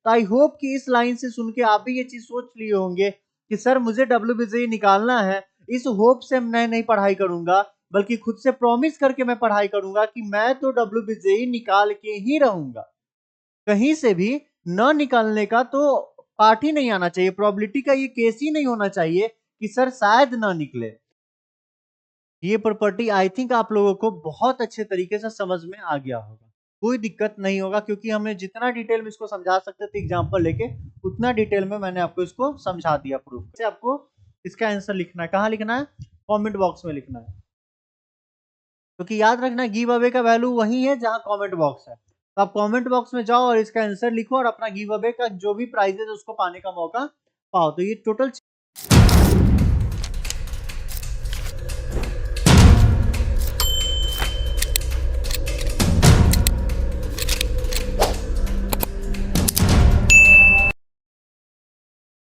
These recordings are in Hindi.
तो आई होप कि इस लाइन से सुन के आप भी ये चीज सोच लिए होंगे कि सर मुझे WBCE निकालना है। इस होप से मैं नहीं पढ़ाई करूंगा, बल्कि खुद से प्रॉमिस करके मैं पढ़ाई करूंगा कि मैं तो WBCE निकाल के ही रहूंगा। कहीं से भी न निकालने का तो पार्ट ही नहीं आना चाहिए, प्रोबेबिलिटी का ये केस ही नहीं होना चाहिए कि सर शायद ना निकले। ये प्रॉपर्टी आई थिंक आप लोगों को बहुत अच्छे तरीके से समझ में आ गया होगा, कोई दिक्कत नहीं होगा, क्योंकि हमें जितना डिटेल में इसको समझा सकते थे एग्जांपल लेके, उतना डिटेल में मैंने आपको इसको समझा दिया प्रूफ से। आपको इसका आंसर लिखना है, कहाँ लिखना है? कमेंट बॉक्स में लिखना है, क्योंकि याद रखना गिव अवे का वैल्यू वही है जहां कमेंट बॉक्स है। तो आप कमेंट बॉक्स में जाओ और इसका आंसर लिखो और अपना गिव अवे का जो भी प्राइजेस है उसको पाने का मौका पाओ। तो ये टोटल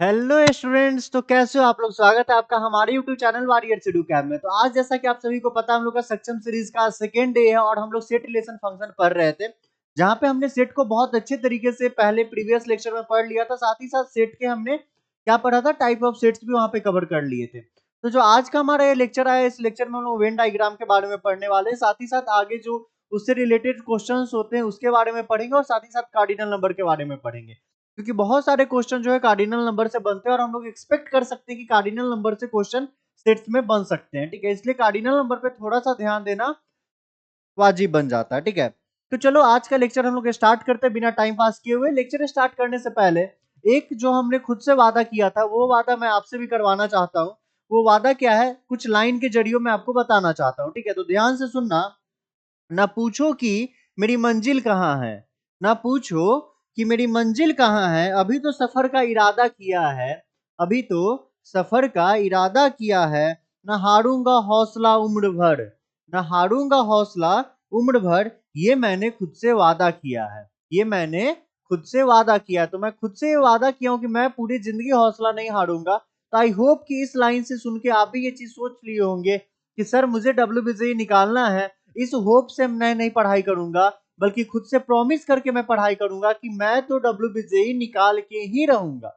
हेलो स्टूडेंट्स, तो कैसे हो आप लोग? स्वागत है आपका हमारे YouTube channel warrior to do camp में। तो आज जैसा कि आप सभी को पता है, हम लोग का सक्षम सीरीज का सेकेंड डे है और हम लोग सेट रिलेशन फंक्शन पढ़ रहे थे, जहां पे हमने सेट को बहुत अच्छे तरीके से पहले प्रीवियस लेक्चर में पढ़ लिया था। साथ ही साथ सेट के हमने क्या पढ़ा था, टाइप ऑफ सेट्स भी वहां पे कवर कर लिए थे। तो जो आज का हमारा ये लेक्चर आया, इस लेक्चर में हम लोग वेन डायग्राम के बारे में पढ़ने वाले हैं। साथ ही साथ आगे जो उससे रिलेटेड क्वेश्चन होते हैं उसके बारे में पढ़ेंगे, और साथ ही साथ कार्डिनल नंबर के बारे में पढ़ेंगे, क्योंकि बहुत सारे क्वेश्चन जो है कार्डिनल नंबर से बनते हैं और हम लोग एक्सपेक्ट कर सकते हैं कि कार्डिनल नंबर से क्वेश्चन सेट्स में बन सकते हैं। ठीक है, इसलिए कार्डिनल नंबर पे थोड़ा सा ध्यान देना वाजिब बन जाता है। ठीक है, तो चलो आज का लेक्चर हम लोग स्टार्ट करते हैं बिना टाइम पास किए हुए। लेक्चर स्टार्ट करने से पहले एक जो हमने खुद से वादा किया था, वो वादा मैं आपसे भी करवाना चाहता हूँ। वो वादा क्या है, कुछ लाइन के जरिए मैं आपको बताना चाहता हूँ। ठीक है, तो ध्यान से सुनना। ना पूछो कि मेरी मंजिल कहाँ है, ना पूछो कि मेरी मंजिल कहाँ है, अभी तो सफर का इरादा किया है, अभी तो सफर का इरादा किया है। ना हारूंगा हौसला उम्र भर, ना हारूंगा हौसला उम्र भर, ये मैंने खुद से वादा किया है, ये मैंने खुद से वादा किया। तो मैं खुद से ये वादा किया हूं कि मैं पूरी जिंदगी हौसला नहीं हारूंगा। तो आई होप कि इस लाइन से सुन के आप भी ये चीज सोच लिए होंगे कि सर मुझे WBCE निकालना है। इस होप से मैं नहीं पढ़ाई करूंगा, बल्कि खुद से प्रॉमिस करके मैं पढ़ाई करूंगा कि मैं तो WBCE निकाल के ही रहूंगा।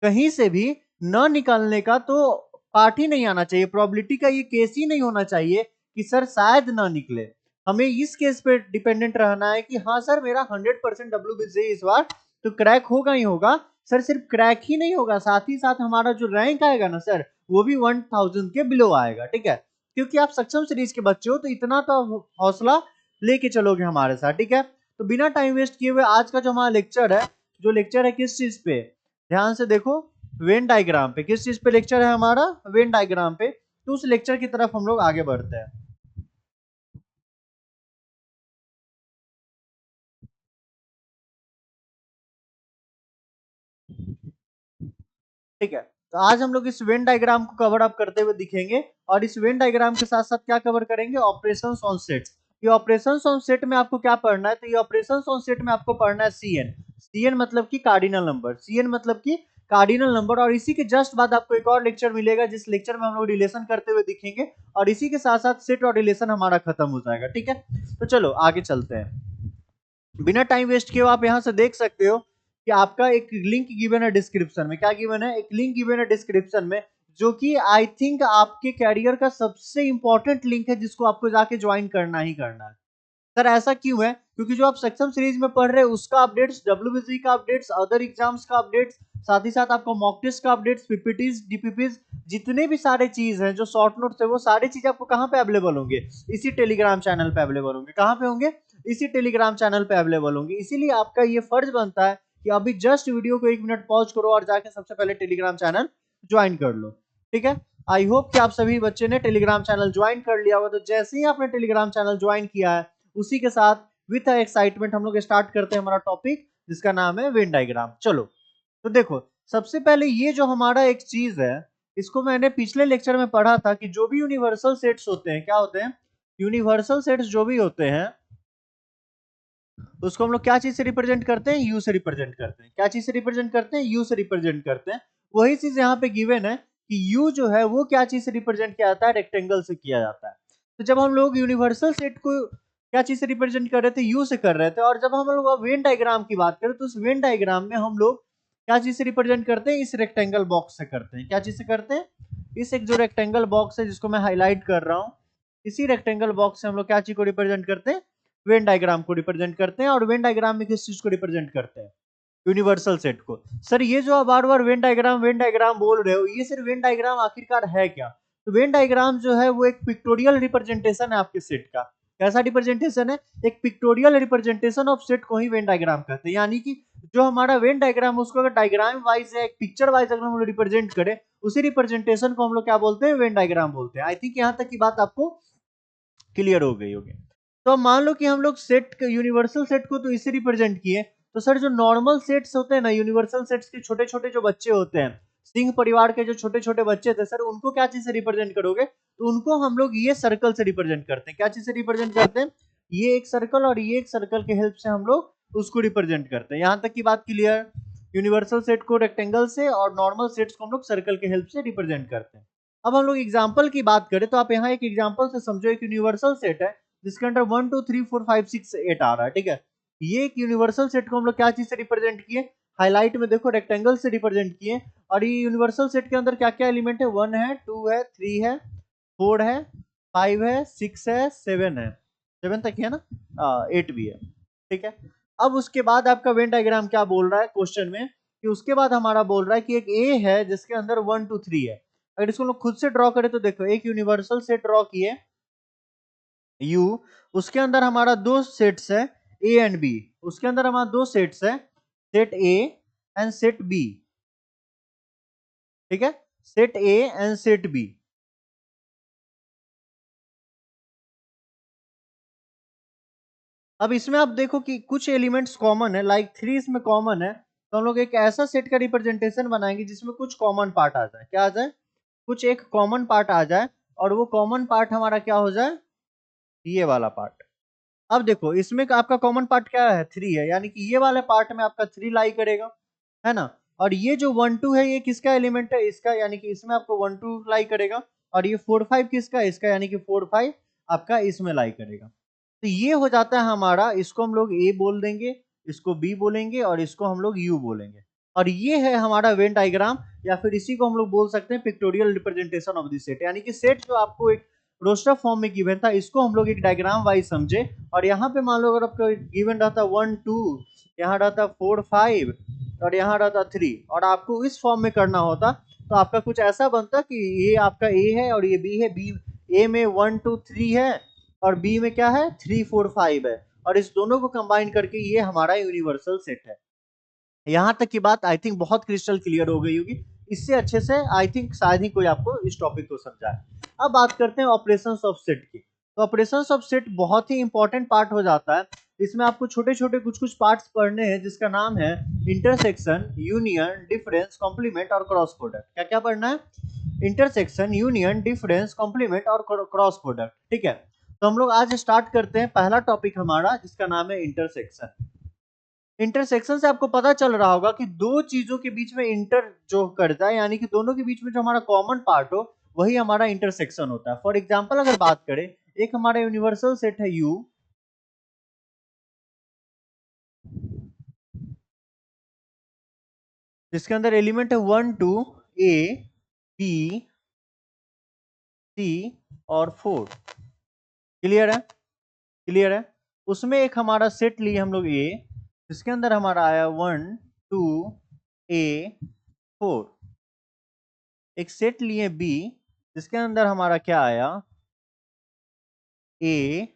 कहीं से भी न निकालने का तो पार्ट ही नहीं आना चाहिए, प्रोबेबिलिटी का ये केस ही नहीं होना चाहिए कि सर शायद ना निकले। हमें इस केस पे डिपेंडेंट रहना है कि हाँ सर मेरा 100% WBCE इस बार तो क्रैक होगा ही होगा। सर सिर्फ क्रैक ही नहीं होगा, साथ ही साथ हमारा जो रैंक आएगा ना सर, वो भी 1000 के बिलो आएगा। ठीक है, क्योंकि आप सक्षम सीरीज के बच्चे हो, तो इतना तो हौसला लेके चलोगे हमारे साथ। ठीक है, तो बिना टाइम वेस्ट किए हुए आज का जो हमारा लेक्चर है, जो लेक्चर है किस चीज पे, ध्यान से देखो। वेन डायग्राम पे। किस चीज पे लेक्चर है हमारा? वेन डायग्राम पे। तो उस लेक्चर की तरफ हम लोग आगे बढ़ते हैं। ठीक है, तो आज हम लोग इस वेन डायग्राम को कवर अप करते हुए दिखेंगे, और इस वेन डायग्राम के साथ साथ क्या कवर करेंगे, ऑपरेशंस ऑन सेट्स। ये ऑपरेशंस ऑन सेट में आपको क्या पढ़ना है, तो ये ऑपरेशंस ऑन सेट में आपको पढ़ना है सीएन। सीएन मतलब कि कार्डिनल नंबर, सीएन मतलब कि कार्डिनल नंबर। और इसी के जस्ट बाद आपको एक और लेक्चर मिलेगा, जिस लेक्चर में हम लोग रिलेशन करते हुए दिखेंगे, और इसी के साथ साथ सेट और रिलेशन हमारा खत्म हो जाएगा। ठीक है, तो चलो आगे चलते हैं। बिना टाइम वेस्ट किए आप यहां से देख सकते हो कि आपका एक लिंक गिवन है डिस्क्रिप्शन में। क्या गिवन है? एक लिंक गिवन है डिस्क्रिप्शन में, जो कि आई थिंक आपके कैरियर का सबसे इंपॉर्टेंट लिंक है, जिसको आपको जाके ज्वाइन करना ही करना है। सर ऐसा क्यों है? क्योंकि जो आप सक्षम सीरीज में पढ़ रहे हैं उसका अपडेट्स, WBCE का अपडेट्स, अदर एग्जाम्स का अपडेट्स, साथ ही साथ आपको मॉक टेस्ट का अपडेट्स, पीपीटीज, डीपीपीज, जितने भी सारे चीज हैं जो शॉर्ट नोट्स है, वो सारी चीज आपको कहाँ पे अवेलेबल होंगे? इसी टेलीग्राम चैनल पे अवेलेबल होंगे। कहाँ पे होंगे? इसी टेलीग्राम चैनल पे अवेलेबल होंगे। इसीलिए आपका ये फर्ज बनता है कि अभी जस्ट वीडियो को 1 मिनट पॉज करो और जाके सबसे पहले टेलीग्राम चैनल ज्वाइन कर लो। ठीक है, आई होप कि आप सभी बच्चे ने टेलीग्राम चैनल ज्वाइन कर लिया होगा। तो जैसे ही आपने टेलीग्राम चैनल ज्वाइन किया है, उसी के साथ विथ एक्साइटमेंट हम लोग स्टार्ट करते हैं हमारा टॉपिक, जिसका नाम है वेन डायग्राम। चलो, तो देखो, सबसे पहले ये जो हमारा एक चीज है, इसको मैंने पिछले लेक्चर में पढ़ा था कि जो भी यूनिवर्सल सेट्स होते हैं, क्या होते हैं? यूनिवर्सल सेट्स जो भी होते हैं, उसको हम लोग क्या चीज से रिप्रेजेंट करते हैं? यू से रिप्रेजेंट करते हैं। क्या चीज से रिप्रेजेंट करते हैं? यू से रिप्रेजेंट करते हैं। वही चीज यहाँ पे गिवन है कि यू जो है वो क्या चीज से रिप्रेजेंट किया जाता है? रेक्टेंगल से किया जाता है। तो जब हम लोग यूनिवर्सल सेट को क्या चीज से रिप्रेजेंट कर रहे थे, यू से कर रहे थे। और जब हम लोग वेन डायग्राम की बात करें तो उस वेन डायग्राम में हम लोग क्या चीज से रिप्रेजेंट करते हैं, इस रेक्टेंगल बॉक्स से करते हैं। क्या चीज से करते हैं, इस एक जो रेक्टेंगल बॉक्स है जिसको मैं हाईलाइट कर रहा हूँ, इसी रेक्टेंगल बॉक्स से हम लोग क्या चीज को रिप्रेजेंट करते हैं, वेन डायग्राम को रिप्रेजेंट करते हैं। और वेन डायग्राम में किस चीज को रिप्रेजेंट करते हैं, यूनिवर्सल सेट को। सर ये जो आप बार बार वेन डायग्राम बोल रहे हो, ये सिर्फ वेन डायग्राम आखिरकार है क्या? तो वेन डायग्राम जो है वो एक पिक्टोरियल रिप्रेजेंटेशन है आपके सेट का। कैसा रिप्रेजेंटेशन है, एक पिक्टोरियल रिप्रेजेंटेशन ऑफ सेट को ही वेन डायग्राम कहते हैं। यानी कि जो हमारा वेन डायग्राम उसको अगर डायग्राम वाइज या एक पिक्चर वाइज अगर हम लोग रिप्रेजेंट करें, उसी रिप्रेजेंटेशन को हम लोग क्या बोलते हैं, वेन डायग्राम बोलते हैं। आई थिंक यहाँ तक की बात आपको क्लियर हो गई होगी। तो अब मान लो कि हम लोग सेट यूनिवर्सल सेट को तो इसे रिप्रेजेंट किए, तो सर जो नॉर्मल सेट्स होते हैं ना, यूनिवर्सल सेट्स के छोटे छोटे जो बच्चे होते हैं, सिंह परिवार के जो छोटे छोटे बच्चे थे, सर उनको क्या चीज से रिप्रेजेंट करोगे, तो उनको हम लोग ये सर्कल से रिप्रेजेंट करते हैं। क्या चीज से रिप्रेजेंट करते हैं, ये एक सर्कल और ये एक सर्कल के हेल्प से हम लोग उसको रिप्रेजेंट करते हैं। यहां तक की बात क्लियर, यूनिवर्सल सेट को रेक्टेंगल से और नॉर्मल सेट्स को हम लोग सर्कल के हेल्प से रिप्रेजेंट करते हैं। अब हम लोग एग्जाम्पल की बात करें तो आप यहाँ एक एग्जाम्पल से समझो, एक यूनिवर्सल सेट है जिसके अंदर 1 2 3 4 5 6 8 आ रहा है, ठीक है। ये एक यूनिवर्सल सेट को हम लोग क्या चीज से रिप्रेजेंट किए, हाईलाइट में देखो रेक्टेंगल से रिप्रेजेंट किए। और ये यूनिवर्सल सेट के अंदर क्या क्या एलिमेंट है, 1 है, 2 है, 3 है, 4 है, 5 है, 6 है, 7 है, 7 तक है ना, 8 भी है, ठीक है। अब उसके बाद आपका वेन डायग्राम क्या बोल रहा है क्वेश्चन में, कि उसके बाद हमारा बोल रहा है कि एक ए है जिसके अंदर 1 2 3 है। अगर इसको लोग खुद से ड्रॉ करें तो देखो, एक यूनिवर्सल सेट ड्रॉ किए यू, उसके अंदर हमारा दो सेट्स है ए एंड बी, उसके अंदर हमारा दो सेट्स है, set A and set B, ठीक है, set A and set B. अब इसमें आप देखो कि कुछ एलिमेंट्स कॉमन है, लाइक 3 इसमें कॉमन है, तो हम लोग एक ऐसा सेट का रिप्रेजेंटेशन बनाएंगे जिसमें कुछ कॉमन पार्ट आ जाए। क्या आ जाए, कुछ एक कॉमन पार्ट आ जाए, और वो कॉमन पार्ट हमारा क्या हो जाए, ये वाला पार्ट। अब देखो इसमें का आपका कॉमन पार्ट क्या है, 3 है, यानी कि ये वाले पार्ट में आपका 3 लाई करेगा, है ना। और ये जो 1 2 है ये किसका एलिमेंट है, इसका, यानी कि इसमें आपको 1 2 लाई करेगा। और ये 4 5 किसका है, इसका, यानी कि 4 5 आपका इसमें लाई करेगा। तो ये हो जाता है हमारा, इसको हम लोग ए बोल देंगे, इसको बी बोलेंगे, और इसको हम लोग यू बोलेंगे। और ये है हमारा वेन डायग्राम, या फिर इसी को हम लोग बोल सकते हैं pictorial representation of this set. यानी कि सेट जो आपको एक रोस्टर फॉर्म में गिवन था, इसको हम लोग एक डायग्राम वाइज समझे। और यहाँ पे मान लो अगर आपको गिवन रहता 1 2, यहाँ रहता 4 5, और यहाँ रहता 3, और आपको इस फॉर्म में करना होता, तो आपका कुछ ऐसा बनता कि ये आपका ए है और ये बी है, बी ए में 1 2 3 है, और बी में क्या है, 3 4 5 है, और इस दोनों को कंबाइन करके ये हमारा यूनिवर्सल सेट है। यहाँ तक की बात आई थिंक बहुत क्रिस्टल क्लियर हो गई होगी। इससे अच्छे से आई थिंक शायद ही कोई आपको इस टॉपिक को समझाए। अब बात करते हैं ऑपरेशंस ऑफ सेट की। तो ऑपरेशंस ऑफ सेट बहुत ही इंपॉर्टेंट पार्ट हो जाता है। इसमें आपको छोटे छोटे कुछ कुछ पार्ट्स पढ़ने हैं, जिसका नाम है इंटरसेक्शन, यूनियन, डिफरेंस, कॉम्प्लीमेंट और क्रॉस प्रोडक्ट। क्या क्या पढ़ना है, इंटरसेक्शन, यूनियन, डिफरेंस, कॉम्प्लीमेंट और क्रॉस प्रोडक्ट, ठीक है। तो हम लोग आज स्टार्ट करते हैं पहला टॉपिक हमारा, जिसका नाम है इंटरसेक्शन। इंटरसेक्शन से आपको पता चल रहा होगा कि दो चीजों के बीच में इंटर जो करता है, यानी कि दोनों के बीच में जो हमारा कॉमन पार्ट हो, वही हमारा इंटरसेक्शन होता है। फॉर एग्जांपल अगर बात करें, एक हमारा यूनिवर्सल सेट है यू, जिसके अंदर एलिमेंट है 1 2 ए बी सी और 4। क्लियर है, क्लियर है। उसमें एक हमारा सेट लिए हम लोग ए, जिसके अंदर हमारा आया 1 2 ए 4। एक सेट लिए बी, जिसके अंदर हमारा क्या आया, ए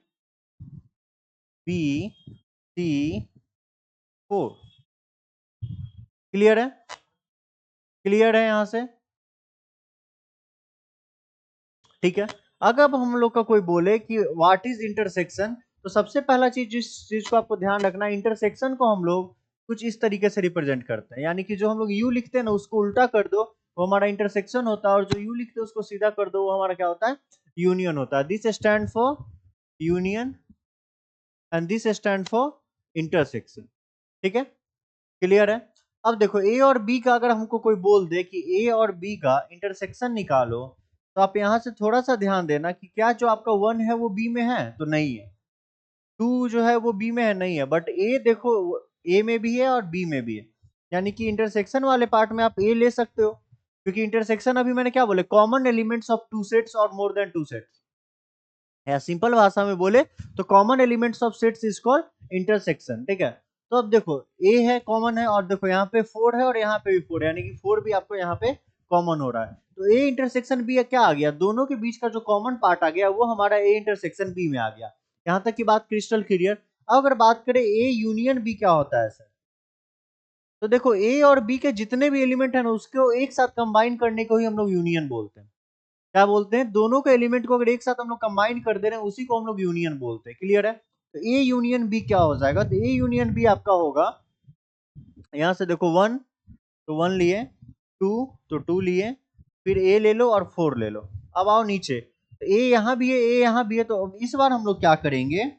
बी सी 4। क्लियर है, क्लियर है यहाँ से, ठीक है। अगर हम लोग का कोई बोले कि व्हाट इज इंटरसेक्शन, तो सबसे पहला चीज जिस चीज को आपको ध्यान रखना है, इंटरसेक्शन को हम लोग कुछ इस तरीके से रिप्रेजेंट करते हैं। यानी कि जो हम लोग यू लिखते हैं ना, उसको उल्टा कर दो, वो हमारा इंटरसेक्शन होता है, और जो यू लिखते हैं उसको सीधा कर दो, वो हमारा क्या होता है, यूनियन होता है। This stand for union and this stand for intersection, ठीक है, क्लियर है। अब देखो ए और बी का अगर हमको कोई बोल दे कि ए और बी का इंटरसेक्शन निकालो, तो आप यहां से थोड़ा सा ध्यान देना कि क्या जो आपका 1 है वो बी में है, तो नहीं है। टू जो है वो बी में है नहीं है, बट ए देखो ए में भी है और बी में भी है, यानी कि इंटरसेक्शन वाले पार्ट में आप ए ले सकते हो, क्योंकि इंटरसेक्शन अभी मैंने क्या बोले, common elements of two sets और मोर देन टू सेट्स, या सिंपल भाषा में बोले तो common elements of sets is called intersection, ठीक है। तो अब देखो ए है कॉमन है, और देखो यहाँ पे 4 है और यहाँ पे भी 4 है, यानी कि 4 भी आपको यहाँ पे कॉमन हो रहा है, तो ए इंटरसेक्शन बी क्या आ गया, दोनों के बीच का जो कॉमन पार्ट आ गया वो हमारा ए इंटरसेक्शन बी में आ गया। यहाँ तक की बात क्रिस्टल क्लियर। अब अगर बात करें ए यूनियन बी क्या होता है सर, तो देखो ए और बी के जितने भी एलिमेंट है ना उसको एक साथ कंबाइन करने को ही हम लोग यूनियन बोलते हैं। क्या बोलते हैं, दोनों के एलिमेंट को अगर एक साथ हम लोग कंबाइन कर दे रहे हैं उसी को हम लोग यूनियन बोलते हैं, क्लियर है। तो ए यूनियन बी क्या हो जाएगा, तो ए यूनियन बी आपका होगा, यहां से देखो 1 तो 1 लिए, 2 तो 2 लिए, फिर ए ले लो और 4 ले लो। अब आओ नीचे, तो ए यहां भी है ए यहां भी है, तो इस बार हम लोग क्या करेंगे,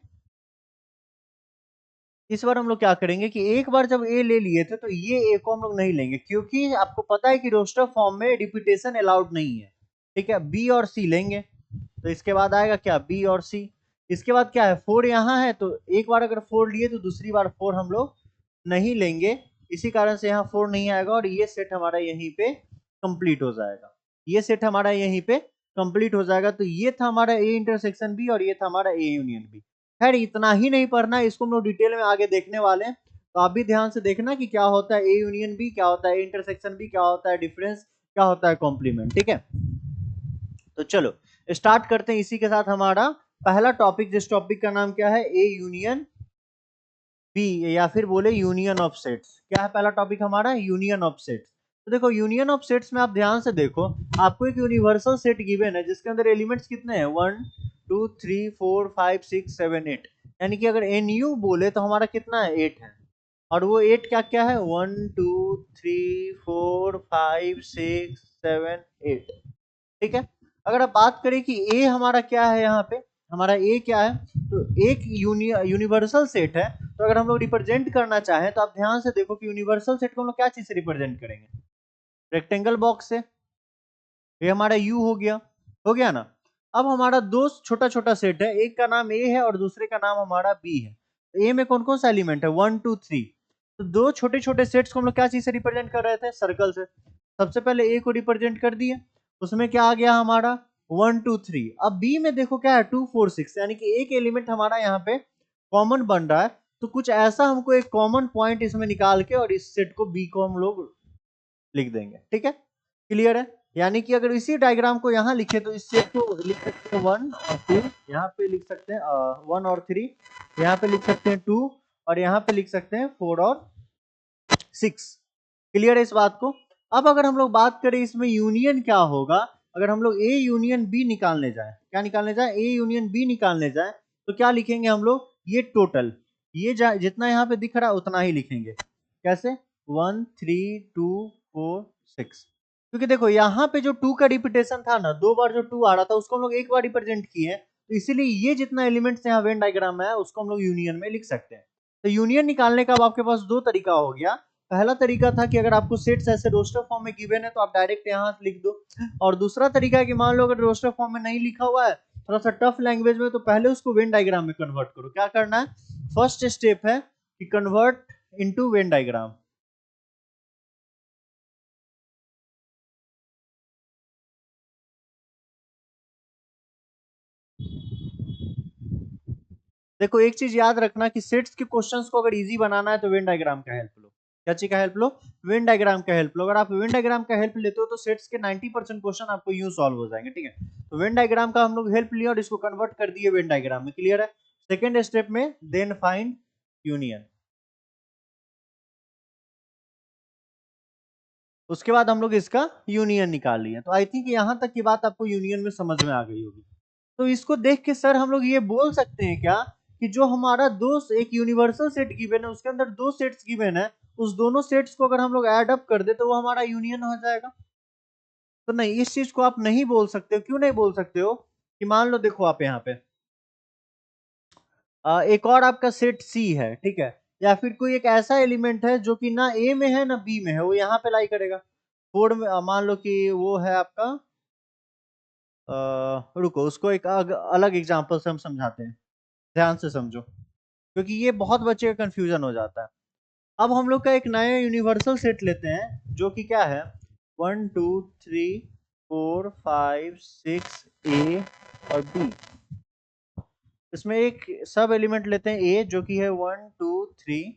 इस बार हम लोग क्या करेंगे कि एक बार जब ए ले लिए थे तो ये ए को हम लोग नहीं लेंगे, क्योंकि आपको पता है कि रोस्टर फॉर्म में रिपीटेशन अलाउड नहीं है, ठीक है। बी और सी लेंगे, तो इसके बाद आएगा क्या, बी और सी। इसके बाद क्या है, 4 यहाँ है, तो एक बार अगर 4 लिए तो दूसरी बार 4 हम लोग नहीं लेंगे, इसी कारण से यहाँ 4 नहीं आएगा, और ये सेट हमारा यहीं पे कंप्लीट हो जाएगा, ये सेट हमारा यहीं पे कंप्लीट हो जाएगा। तो ये था हमारा ए इंटरसेक्शन बी और ये था हमारा ए यूनियन बी। खैर इतना ही नहीं पढ़ना है, इसको हम लोग डिटेल में आगे देखने वाले हैं, तो आप भी ध्यान से देखना कि क्या होता है ए यूनियन बी, क्या होता है ए इंटरसेक्शन बी, क्या होता है डिफरेंस, क्या होता है कॉम्प्लीमेंट, ठीक है। तो चलो स्टार्ट करते हैं इसी के साथ हमारा पहला टॉपिक, जिस टॉपिक का नाम क्या है, ए यूनियन बी, या फिर बोले यूनियन ऑफ सेट्स। क्या है पहला टॉपिक हमारा, यूनियन ऑफ सेट्स। तो देखो यूनियन ऑफ सेट्स में आप ध्यान से देखो, आपको एक यूनिवर्सल सेट गिवन है जिसके अंदर एलिमेंट्स कितने हैं, 1 2 3 4 5 6 7 8, यानी कि अगर एन यू बोले तो हमारा कितना है, 8 है, और वो 8 क्या क्या है, 1 2 3 4 5 6 7 8, ठीक है। अगर आप बात करें कि ए हमारा क्या है, यहाँ पे हमारा ए क्या है, तो एक यूनिवर्सल सेट है, तो अगर हम लोग रिप्रेजेंट करना चाहें तो आप ध्यान से देखो कि यूनिवर्सल सेट को हम लोग क्या चीज से रिप्रेजेंट करेंगे, रेक्टेंगल बॉक्स से, ये हमारा यू हो गया ना। अब हमारा दो छोटा छोटा सेट है, एक का नाम ए है और दूसरे का नाम हमारा बी है, तो ए में कौन कौन सा एलिमेंट है, 1 2 3, तो दो छोटे छोटे सेट्स को हम लोग क्या चीज से रिप्रेजेंट कर रहे थे, सर्कल से। सबसे पहले ए को रिप्रेजेंट कर दिए, उसमें क्या आ गया हमारा 1 2 3। अब बी में देखो क्या है 2 4 6, यानी कि एक एलिमेंट हमारा यहाँ पे कॉमन बन रहा है, तो कुछ ऐसा हमको एक कॉमन पॉइंट इसमें निकाल के और इस सेट को बी को हम लोग लिख देंगे, ठीक है, क्लियर है। यानी कि अगर इसी डायग्राम को यहाँ लिखे तो इस सेट को लिख सकते हैं 1 और 2, यहाँ पे लिख सकते हैं 1 और 3, यहाँ पे लिख सकते हैं 2, और यहाँ पे लिख सकते हैं 4 और 6, क्लियर है इस बात को। अब अगर हम लोग बात करें इसमें यूनियन क्या होगा, अगर हम लोग ए यूनियन बी निकालने जाए, क्या निकालने जाए, ए यूनियन बी निकालने जाए, तो क्या लिखेंगे हम लोग, ये टोटल, ये जितना यहाँ पे दिख रहा है उतना ही लिखेंगे, कैसे, 1 3 2 4 6, क्योंकि देखो यहाँ पे जो 2 का रिपीटेशन था ना, दो बार जो 2 आ रहा था उसको हम लोग एक बार रिप्रेजेंट किए, तो इसीलिए ये जितना एलिमेंट्स यहाँ वेन डायग्राम में है उसको हम लोग यूनियन में लिख सकते हैं। तो यूनियन निकालने का अब आपके पास दो तरीका हो गया। पहला तरीका था कि अगर आपको सेट्स ऐसे रोस्टर फॉर्म में गिवन है तो आप डायरेक्ट यहाँ लिख दो, और दूसरा तरीका है कि मान लो अगर रोस्टर फॉर्म में नहीं लिखा हुआ है, थोड़ा सा टफ लैंग्वेज में, तो पहले उसको वेन डायग्राम में कन्वर्ट करो। क्या करना है, फर्स्ट स्टेप है कि कन्वर्ट इनटू वेन डायग्राम। देखो एक चीज याद रखना कि सेट्स के क्वेश्चंस को अगर इजी बनाना है तो वेन डायग्राम का हेल्प लो। क्या चीज का हेल्प लो, वेन डायग्राम का हेल्प लो। अगर आप वेन डायग्राम का हेल्प लेते हो तो सेट्स के 90% क्वेश्चन आपको यूं सॉल्व हो जाएंगे, ठीक है। तो वेन डायग्राम का हम लोग हेल्प लिया और इसको कन्वर्ट कर दिए वेन डायग्राम में, क्लियर है। सेकेंड स्टेप में देन फाइंड यूनियन, उसके बाद हम लोग इसका यूनियन निकाल लिए। तो आई थिंक यहां तक की बात आपको यूनियन में समझ में आ गई होगी। तो इसको देख के सर हम लोग ये बोल सकते हैं क्या कि जो हमारा दो एक यूनिवर्सल सेट गिवन है उसके अंदर दो सेट्स गिवन है, उस दोनों सेट्स को अगर हम लोग ऐड अप कर दे तो वो हमारा यूनियन हो जाएगा। तो नहीं, इस चीज को आप नहीं बोल सकते हो। क्यों नहीं बोल सकते हो, कि मान लो देखो आप यहाँ पे एक और आपका सेट सी है, ठीक है, या फिर कोई एक ऐसा एलिमेंट है जो कि ना ए में है ना बी में है, वो यहाँ पे लाई करेगा। फोर में मान लो कि वो है आपका रुको उसको एक अलग एग्जांपल से हम समझाते हैं, ध्यान से समझो। क्योंकि ये बहुत बच्चे का कंफ्यूजन हो जाता है। अब हम लोग का एक नया यूनिवर्सल सेट लेते हैं जो कि क्या है 1 2 3 4 5 6 ए और बी। इसमें एक सब एलिमेंट लेते हैं ए जो कि है 1 2 3,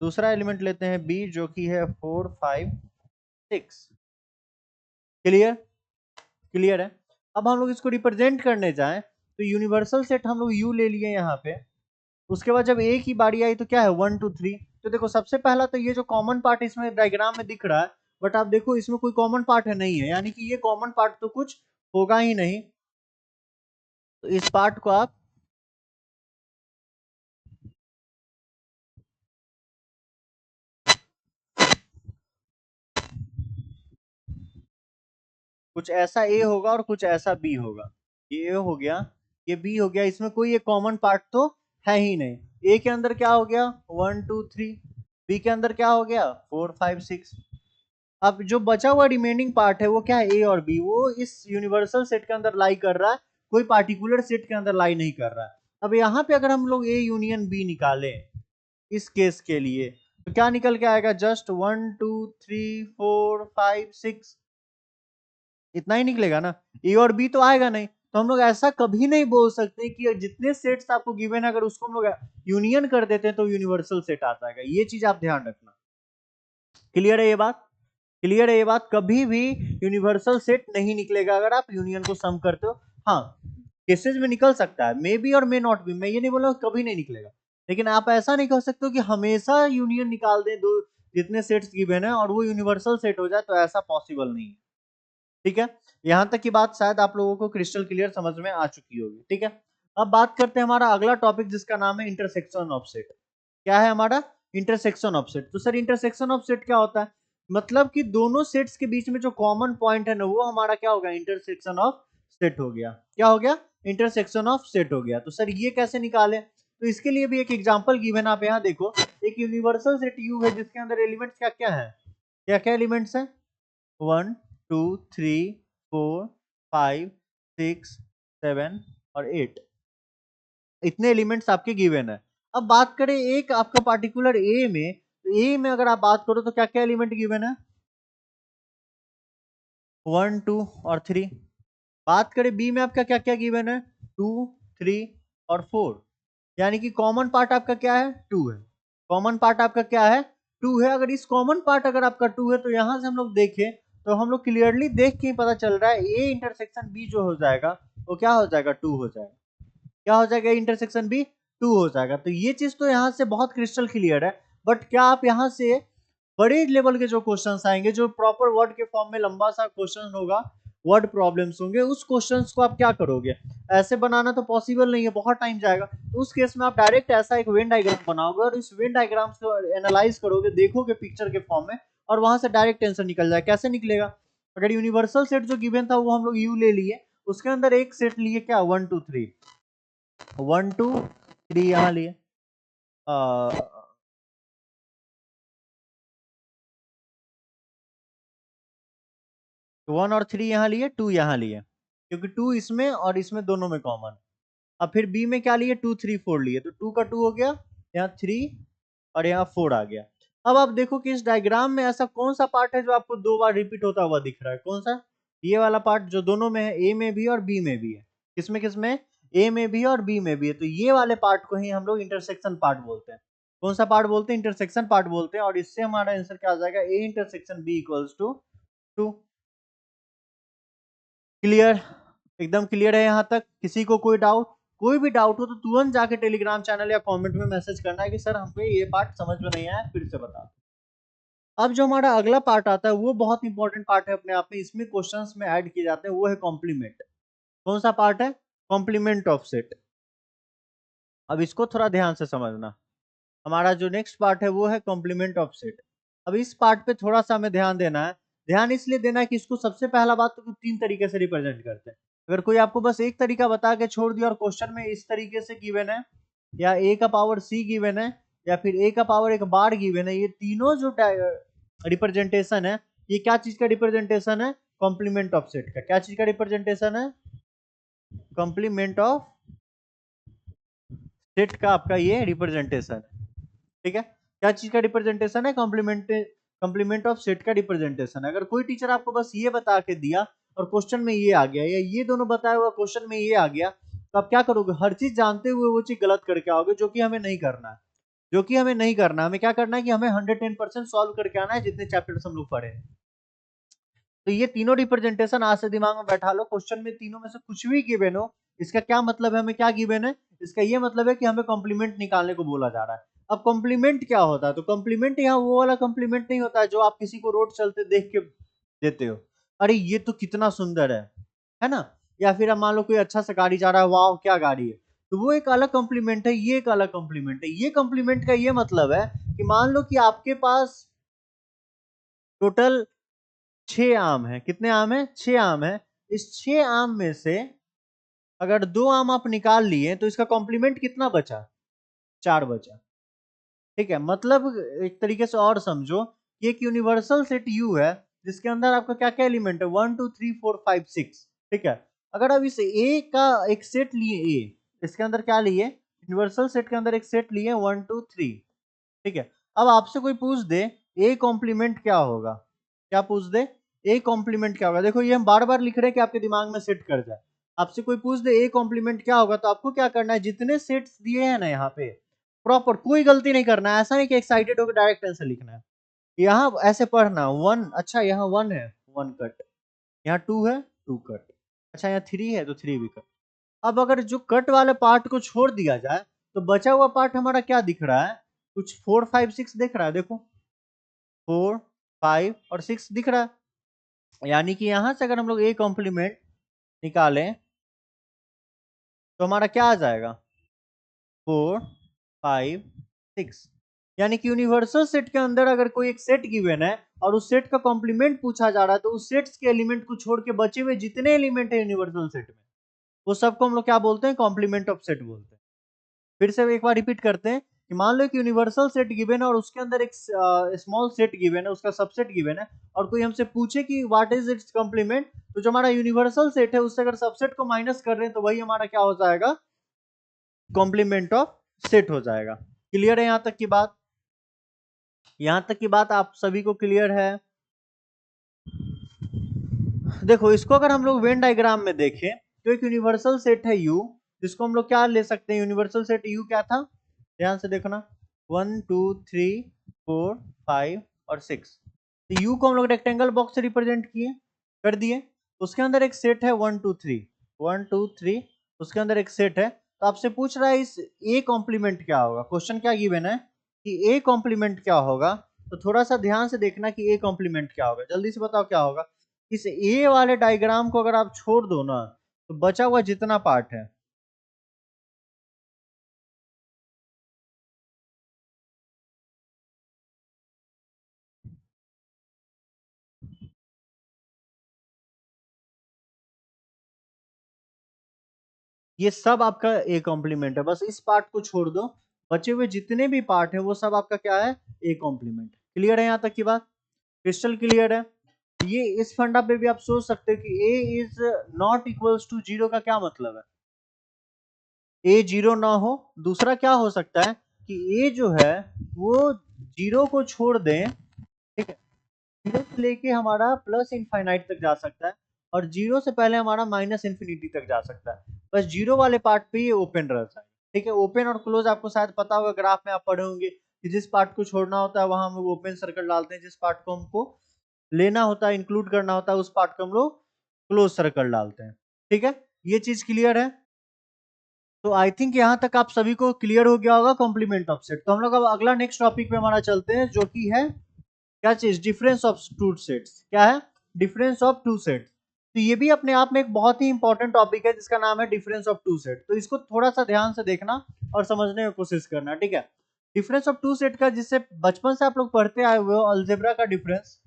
दूसरा एलिमेंट लेते हैं बी जो कि है 4 5 6। क्लियर? क्लियर है। अब हम लोग इसको रिप्रेजेंट करने जाएं तो यूनिवर्सल सेट हम लोग यू ले लिए यहाँ पे। उसके बाद जब ए की बारी आई तो क्या है 1 2 3। तो देखो सबसे पहला तो ये जो कॉमन पार्ट इसमें डायग्राम में दिख रहा है, बट आप देखो इसमें कोई कॉमन पार्ट है नहीं है, यानी कि ये कॉमन पार्ट तो कुछ होगा ही नहीं। तो इस पार्ट को आप कुछ ऐसा ए होगा और कुछ ऐसा बी होगा। ये ए हो गया, ये बी हो गया, इसमें कोई एक कॉमन पार्ट तो है ही नहीं। ए के अंदर क्या हो गया 1 2 3, बी के अंदर क्या हो गया 4 5 6। अब जो बचा हुआ रिमेनिंग पार्ट है वो क्या है ए और बी, वो इस यूनिवर्सल सेट के अंदर लाई कर रहा है, कोई पार्टिकुलर सेट के अंदर लाई नहीं कर रहा है। अब यहाँ पे अगर हम लोग ए यूनियन बी निकालें इस केस के लिए तो क्या निकल के आएगा जस्ट 1 2 3 4 5 6, इतना ही निकलेगा ना। ए और बी तो आएगा नहीं। तो हम लोग ऐसा कभी नहीं बोल सकते कि जितने सेट्स आपको गिवन है अगर उसको हम लोग यूनियन कर देते हैं तो यूनिवर्सल सेट आ जाएगा। ये चीज आप ध्यान रखना। क्लियर है ये बात? क्लियर है ये बात? कभी भी यूनिवर्सल सेट नहीं निकलेगा अगर आप यूनियन को सम करते हो। हाँ, केसेस में निकल सकता है, मे बी और मे नॉट बी, मैं ये नहीं बोल रहा कभी नहीं निकलेगा, लेकिन आप ऐसा नहीं कह सकते हो कि हमेशा यूनियन निकाल दें दो जितने सेट्स गिवन है और वो यूनिवर्सल सेट हो जाए, तो ऐसा पॉसिबल नहीं है। ठीक है, यहां तक की बात शायद आप लोगों को क्रिस्टल क्लियर समझ में आ चुकी होगी। ठीक है, अब बात करते हैं हमारा अगला टॉपिक जिसका नाम है इंटरसेक्शन ऑफ सेट। क्या है हमारा इंटरसेक्शन ऑफ सेट? तो सर इंटरसेक्शन ऑफ सेट क्या होता है? मतलब कि दोनों सेट्स के बीच में जो कॉमन पॉइंट है ना वो हमारा क्या होगा इंटरसेक्शन ऑफ सेट हो गया। क्या हो गया? इंटरसेक्शन ऑफ सेट हो गया। तो सर ये कैसे निकाले? तो इसके लिए भी एक एग्जांपल गिवन आप यहाँ देखो। एक यूनिवर्सल सेट यू है जिसके अंदर एलिमेंट्स क्या क्या है, क्या क्या एलिमेंट्स है 1 2 3 4 5 6 7 और 8, इतने एलिमेंट्स आपके गिवन है। अब बात करें एक आपका पार्टिकुलर ए में, तो ए में अगर आप बात करो तो क्या क्या एलिमेंट गिवन है 1 2 और 3। बात करें बी में आपका क्या क्या गिवन है 2 3 और 4, यानी कि कॉमन पार्ट आपका क्या है 2 है। कॉमन पार्ट आपका क्या है 2 है। अगर इस कॉमन पार्ट अगर आपका 2 है तो यहां से हम लोग देखें तो हम लोग क्लियरली देख के पता चल रहा है ए इंटरसेक्शन बी जो हो जाएगा वो क्या हो जाएगा 2 हो जाएगा। क्या हो जाएगा इंटरसेक्शन भी 2 हो जाएगा। तो ये चीज तो यहाँ से बहुत क्रिस्टल क्लियर है। बट क्या आप यहाँ से बड़े लेवल के जो क्वेश्चंस आएंगे जो प्रॉपर वर्ड के फॉर्म में लंबा सा क्वेश्चन होगा, वर्ड प्रॉब्लम्स होंगे, उस क्वेश्चंस को आप क्या करोगे? ऐसे बनाना तो पॉसिबल नहीं है, बहुत टाइम जाएगा। तो उस केस में आप डायरेक्ट ऐसा एक वेन डायग्राम बनाओगे और इस वेन डायग्राम को एनालाइज करोगे, देखोगे पिक्चर के फॉर्म में, और वहां से डायरेक्ट आंसर निकल जाए। कैसे निकलेगा? अगर यूनिवर्सल सेट जो गिवन था वो हम लोग यू ले लिए, उसके अंदर एक सेट लिए क्या 1 2 3, 1 2 3 यहाँ लिए, 1 और 3 यहाँ लिए, 2 यहाँ लिए, क्योंकि 2 इसमें और इसमें दोनों में कॉमन। अब फिर बी में क्या लिए 2 3 4 लिए, तो 2 का 2 हो गया, यहाँ 3 और यहाँ 4 आ गया। अब आप देखो कि इस डायग्राम में ऐसा कौन सा पार्ट है जो आपको दो बार रिपीट होता हुआ दिख रहा है? कौन सा? ये वाला पार्ट जो दोनों में है, ए में भी और बी में भी है। किसमें किसमें? ए में भी और बी में भी है। तो ये वाले पार्ट को ही हम लोग इंटरसेक्शन पार्ट बोलते हैं। कौन सा पार्ट बोलते हैं? इंटरसेक्शन पार्ट बोलते हैं। और इससे हमारा आंसर क्या आ जाएगा A intersection B equals to 2। Clear? एकदम क्लियर है यहाँ तक? किसी को कोई डाउट? कोई भी डाउट हो तो तुरंत जाके टेलीग्राम चैनल या कमेंट में मैसेज करना है कि सर हमको ये पार्ट समझ में नहीं आया, फिर से बता। अब जो हमारा अगला पार्ट आता है वो बहुत इंपॉर्टेंट पार्ट है अपने आप में, इसमें क्वेश्चंस में ऐड किए जाते हैं, वो है कॉम्प्लीमेंट। कौन सा पार्ट है? Complement of set. अब इसको थोड़ा ध्यान से समझना। हमारा जो नेक्स्ट पार्ट है वो है कॉम्प्लीमेंट ऑफ सेट। अब इस पार्ट पे थोड़ा सा हमें ध्यान देना है। ध्यान इसलिए देना है कि इसको सबसे पहला बात तो 3 तरीके से रिप्रेजेंट करते हैं। अगर कोई आपको बस एक तरीका बता के छोड़ दिया और क्वेश्चन में इस तरीके से गिवन है, या ए का पावर सी गिवन है, या फिर ए का पावर एक बार गिवन है, ये तीनों जो रिप्रेजेंटेशन है, ये क्या चीज का रिप्रेजेंटेशन है? कॉम्प्लीमेंट ऑफ सेट का। क्या चीज का रिप्रेजेंटेशन है? कॉम्प्लीमेंट ऑफ सेट का आपका ये रिप्रेजेंटेशन है, ठीक है। क्या चीज का रिप्रेजेंटेशन है? कॉम्प्लीमेंट ऑफ सेट का रिप्रेजेंटेशन। अगर कोई टीचर आपको बस ये बता के दिया और क्वेश्चन में ये आ गया, या ये दोनों बताया हुआ क्वेश्चन में ये आ गया, तो आप क्या करोगे? हर चीज जानते हुए वो चीज गलत करके आओगे, जो कि हमें नहीं करना है। जो कि हमें नहीं करना, हमें क्या करना है कि हमें 110% सॉल्व करके आना है जितने चैप्टर्स हम लोग पढ़े हैं। तो ये तीनों रिप्रेजेंटेशन आज से दिमाग में बैठा लो। क्वेश्चन में तीनों में से कुछ भी गिवन हो, इसका क्या मतलब है? हमें क्या गिवन है? इसका ये मतलब है कि हमें कॉम्प्लीमेंट निकालने को बोला जा रहा है। अब कॉम्प्लीमेंट क्या होता है? तो कॉम्प्लीमेंट यहाँ वो वाला कॉम्प्लीमेंट नहीं होता है जो आप किसी को रोड चलते देख के देते हो, अरे ये तो कितना सुंदर है ना? या फिर अब मान लो कोई अच्छा सा गाड़ी जा रहा है, वाह क्या गाड़ी है, तो वो एक अलग कॉम्प्लीमेंट है, ये एक अलग कॉम्प्लीमेंट है। ये कॉम्प्लीमेंट का ये मतलब है कि मान लो कि आपके पास टोटल 6 आम है। कितने आम है? 6 आम है। इस 6 आम में से अगर 2 आम आप निकाल लिए तो इसका कॉम्प्लीमेंट कितना बचा? 4 बचा, ठीक है। मतलब एक तरीके से और समझो कि एक यूनिवर्सल सेट U है जिसके अंदर आपका क्या क्या एलिमेंट है? 1 2 3 4 5 6, ठीक है। अगर अब इस A का एक सेट लिए, A इसके अंदर क्या लिए? यूनिवर्सल सेट के अंदर एक सेट लिए 1 2 3, ठीक है। अब आपसे कोई पूछ दे A कॉम्प्लीमेंट क्या होगा? क्या पूछ दे? A कॉम्प्लीमेंट क्या होगा? देखो ये हम बार बार लिख रहे हैं कि आपके दिमाग में सेट कर जाए। आपसे कोई पूछ दे A कॉम्प्लीमेंट क्या होगा, तो आपको क्या करना है? जितने सेट्स दिए हैं ना यहाँ पे, प्रॉपर कोई गलती नहीं करना है। ऐसा नहीं कि एक्साइटेड होकर डायरेक्ट आंसर लिखना है। यहाँ ऐसे पढ़ना, वन, अच्छा यहाँ वन है, वन कट। यहाँ टू है, टू कट। अच्छा यहाँ थ्री है तो थ्री भी कट। अब अगर जो कट वाले पार्ट को छोड़ दिया जाए तो बचा हुआ पार्ट हमारा क्या दिख रहा है? कुछ 4 5 6 दिख रहा है। देखो 4 5 और 6 दिख रहा है। यानी कि यहां से अगर हम लोग ए कॉम्प्लीमेंट निकालें तो हमारा क्या आ जाएगा? 4 5 6। यानी कि यूनिवर्सल सेट के अंदर अगर कोई एक सेट गिवन है और उस सेट का कॉम्प्लीमेंट पूछा जा रहा है, तो उस सेट्स के एलिमेंट को छोड़ के बचे हुए जितने एलिमेंट है यूनिवर्सल सेट में, वो सबको हम लोग क्या बोलते हैं? कॉम्प्लीमेंट ऑफ सेट बोलते हैं। फिर से एक बार रिपीट करते हैं कि मान लो कि यूनिवर्सल सेट गिवन है और उसके अंदर एक स्मॉल सेट गिवन है, उसका सबसेट गिवन है, और कोई हमसे पूछे कि व्हाट इज इट्स कॉम्प्लीमेंट, तो जो हमारा यूनिवर्सल सेट है उससे अगर सबसेट को माइनस कर रहे हैं तो वही हमारा क्या हो जाएगा? कॉम्प्लीमेंट ऑफ सेट हो जाएगा। क्लियर है यहां तक की बात? यहां तक की बात आप सभी को क्लियर है? देखो इसको अगर हम लोग वेन डायग्राम में देखें तो एक यूनिवर्सल सेट है U, जिसको हम लोग क्या ले सकते हैं? यूनिवर्सल सेट U क्या था? ध्यान से देखना, 1 2 3 4 5 और 6। तो U को हम लोग रेक्टेंगल बॉक्स से रिप्रेजेंट किए, कर दिए। उसके अंदर एक सेट है 1 2 3, 1 2 3, उसके अंदर एक सेट है। तो आपसे पूछ रहा है इस A कॉम्प्लीमेंट क्या होगा? क्वेश्चन क्या गिवन है कि A कॉम्प्लीमेंट क्या होगा? तो थोड़ा सा ध्यान से देखना कि A कॉम्प्लीमेंट क्या होगा। जल्दी से बताओ क्या होगा? इस ए वाले डायग्राम को अगर आप छोड़ दो ना, तो बचा हुआ जितना पार्ट है, ये सब आपका ए कॉम्प्लीमेंट है। बस इस पार्ट को छोड़ दो, बचे हुए जितने भी पार्ट है वो सब आपका क्या है? A complement. क्लियर है यहाँ तक की बात? क्रिस्टल क्लियर है? ये इस फंडा पे भी आप सोच सकते हो कि A is not equals to zero का क्या मतलब है? ए जीरो ना हो। दूसरा क्या हो सकता है कि ए जो है वो जीरो को छोड़ दें, ठीक है, जीरो से लेके हमारा प्लस इनफाइनाइट तक जा सकता है, और जीरो से पहले हमारा माइनस इन्फिनिटी तक जा सकता है। बस जीरो वाले पार्ट पे ये ओपन रहता है, ठीक है। ओपन और क्लोज आपको शायद पता होगा, ग्राफ में आप पढ़े होंगे कि जिस पार्ट को छोड़ना होता है वहां हम लोग ओपन सर्कल डालते हैं, जिस पार्ट को हमको लेना होता है, इंक्लूड करना होता है, उस पार्ट को हम लोग क्लोज सर्कल डालते हैं, ठीक है। ये चीज क्लियर है? तो आई थिंक यहाँ तक आप सभी को क्लियर हो गया होगा कॉम्प्लीमेंट ऑफ सेट। तो हम लोग अब अगला नेक्स्ट टॉपिक पे हमारा चलते हैं, जो कि है क्या चीज? Difference of two sets. क्या है? Difference of two sets. तो ये भी अपने आप में एक बहुत ही इंपॉर्टेंट टॉपिक है जिसका नाम है डिफरेंस ऑफ टू सेट। तो इसको थोड़ा सा ध्यान से देखना और समझने की कोशिश करना, ठीक है। डिफरेंस ऑफ टू सेट का, जिससे बचपन से आप लोग पढ़ते आए हुए हो, अलजेब्रा का डिफरेंस।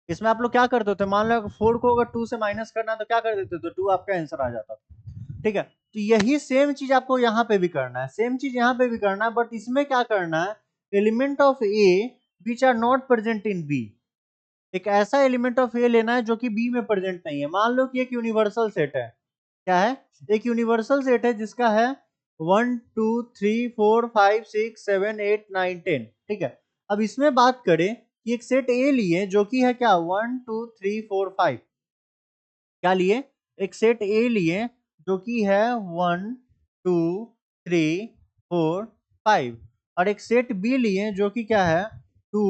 इसमें आप लोग क्या करते थे? मान लो 4 को अगर 2 से माइनस करना है तो क्या कर देते थे? 2 आपका आंसर आ जाता था, ठीक है। तो यही सेम चीज आपको यहाँ पे भी करना है, सेम चीज यहाँ पे भी करना है, बट इसमें क्या करना है? Element of A which are not present in B. एक ऐसा एलिमेंट ऑफ ए लेना है जो कि बी में प्रेजेंट नहीं है। मान लो कि एक यूनिवर्सल सेट है, क्या है, एक यूनिवर्सल सेट है जिसका है 1 2 3 4 5 6 7 8 9 10, ठीक है। अब इसमें बात करें कि एक सेट ए लिए जो कि है क्या 1 2 3 4 5, क्या लिए, एक सेट ए लिए जो कि है 1 2 3 4 5, और एक सेट बी लिए जो कि क्या है 2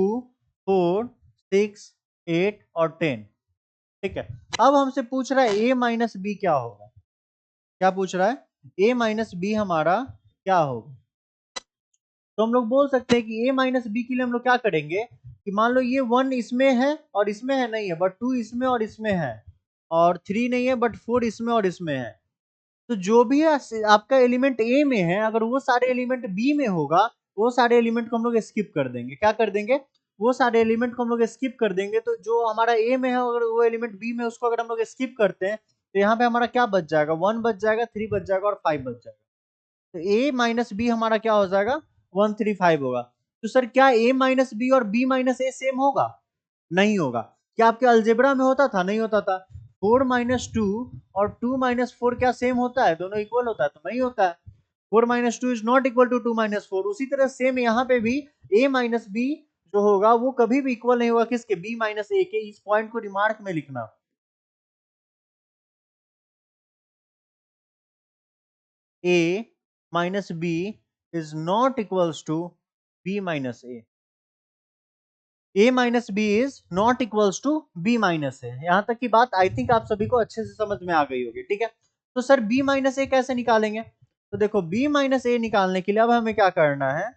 4 6 8 और 10, ठीक है। अब हमसे पूछ रहा है ए माइनस बी क्या होगा, क्या पूछ रहा है, ए माइनस बी हमारा क्या होगा। तो हम लोग बोल सकते हैं कि ए माइनस बी के लिए हम लोग क्या करेंगे कि मान लो ये 1 इसमें है और इसमें है नहीं है, बट 2 इसमें और इसमें है, और 3 नहीं है बट 4 इसमें और इसमें है। तो जो भी आपका एलिमेंट ए में है, अगर वो सारे एलिमेंट बी में होगा, वो सारे एलिमेंट को हम लोग स्किप कर देंगे। क्या कर देंगे, वो सारे एलिमेंट को हम लोग स्किप कर देंगे। तो जो हमारा ए में है अगर वो एलिमेंट बी में, उसको अगर हम लोग स्किप करते हैं तो यहाँ पे हमारा क्या बच जाएगा, 1 बच जाएगा, 3 बच जाएगा और 5 बच जाएगा। तो ए माइनस बी हमारा क्या हो जाएगा, 135 होगा। तो सर क्या ए माइनस बी और बी माइनस ए सेम होगा, नहीं होगा। क्या आपके अलजेब्रा में होता था, नहीं होता था। 4 माइनस टू और 2 माइनस 4 क्या सेम होता है, दोनों इक्वल होता है, तो नहीं होता है। 4 minus two is not equal to 2 minus 4। उसी तरह सेम यहाँ पे भी ए माइनस बी जो होगा वो कभी भी इक्वल नहीं होगा किसके, बी माइनस ए के। इस पॉइंट को रिमार्क में लिखना, a minus b is not equals to b minus a। a minus b is not equals to b minus a। यहां तक की बात आई थिंक आप सभी को अच्छे से समझ में आ गई होगी, ठीक है। तो सर b माइनस ए कैसे निकालेंगे, तो देखो b माइनस ए निकालने के लिए अब हमें क्या करना है,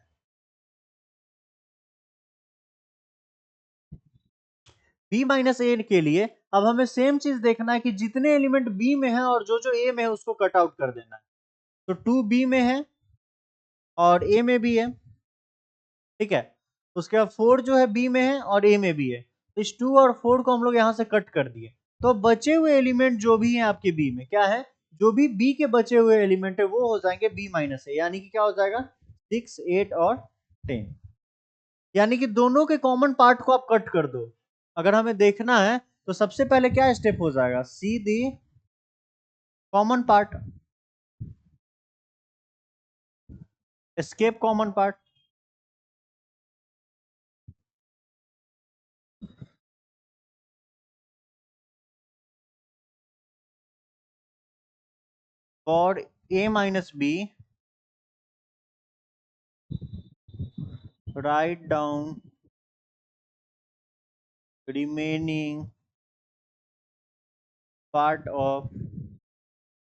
b माइनस ए के लिए अब हमें सेम चीज देखना है कि जितने एलिमेंट b में है और जो जो a में है उसको कट आउट कर देना है। तो 2 b में है और a में भी है, ठीक है। उसके बाद 4 जो है बी में है और ए में भी है। तो इस 2 और 4 को हम लोग यहाँ से कट कर दिए। तो बचे हुए एलिमेंट जो भी हैं आपके बी में, क्या है, जो भी बी के बचे हुए एलिमेंट है वो हो जाएंगे बी माइनस ए, यानी कि क्या हो जाएगा 6 8 और 10। यानी कि दोनों के कॉमन पार्ट को आप कट कर दो। अगर हमें देखना है तो सबसे पहले क्या स्टेप हो जाएगा, see the common part, escape common part. For A minus B write down remaining part of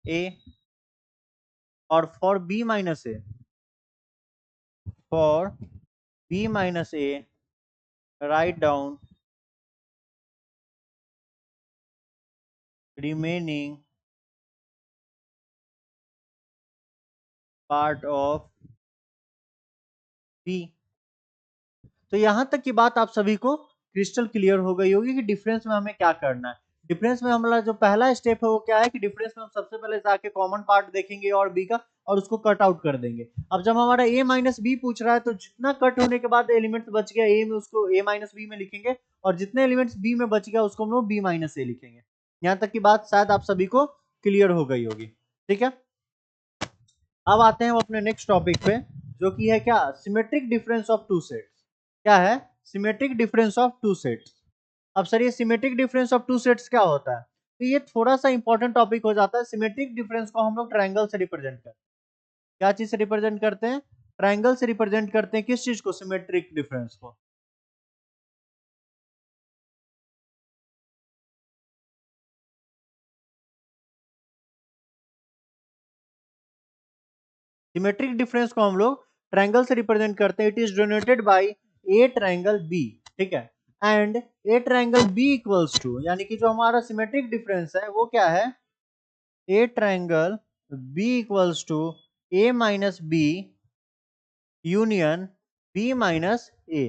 a, और for b minus a, for b minus a write down remaining part of b। तो यहां तक की बात आप सभी को क्रिस्टल क्लियर हो गई होगी कि डिफरेंस में हमें क्या करना है। डिफरेंस में हमारा जो पहला स्टेप है वो क्या है कि डिफरेंस में हम सबसे पहले जाके कॉमन पार्ट देखेंगे और बी का, और उसको कट आउट कर देंगे। अब जब हमारा a माइनस बी पूछ रहा है तो जितना कट होने के बाद एलिमेंट्स बच गया a में उसको a माइनस बी में लिखेंगे, और जितने एलिमेंट्स b में बच गया उसको हम लोग b माइनस ए लिखेंगे। यहाँ तक की बात शायद आप सभी को क्लियर हो गई होगी, ठीक है। अब आते हैं हम अपने नेक्स्ट टॉपिक पे, जो कि है क्या, symmetric difference of two sets. क्या है, symmetric difference of two sets. अब सर ये symmetric difference of two sets क्या होता है, तो ये थोड़ा सा इंपॉर्टेंट टॉपिक हो जाता है। सिमेट्रिक डिफरेंस को हम लोग ट्रायंगल से रिप्रेजेंट करते हैं। क्या चीज से रिप्रेजेंट करते हैं, ट्रायंगल से रिप्रेजेंट करते हैं। किस चीज को, सिमेट्रिक डिफरेंस को। सिमेट्रिक डिफरेंस को हम लोग ट्रायंगल से रिप्रेजेंट करते हैं। It is denoted by A triangle B, ठीक है। And A triangle B equals to, यानी कि जो हमारा सिमेट्रिक डिफरेंस है वो क्या है, A triangle B equals to A minus B union B minus A.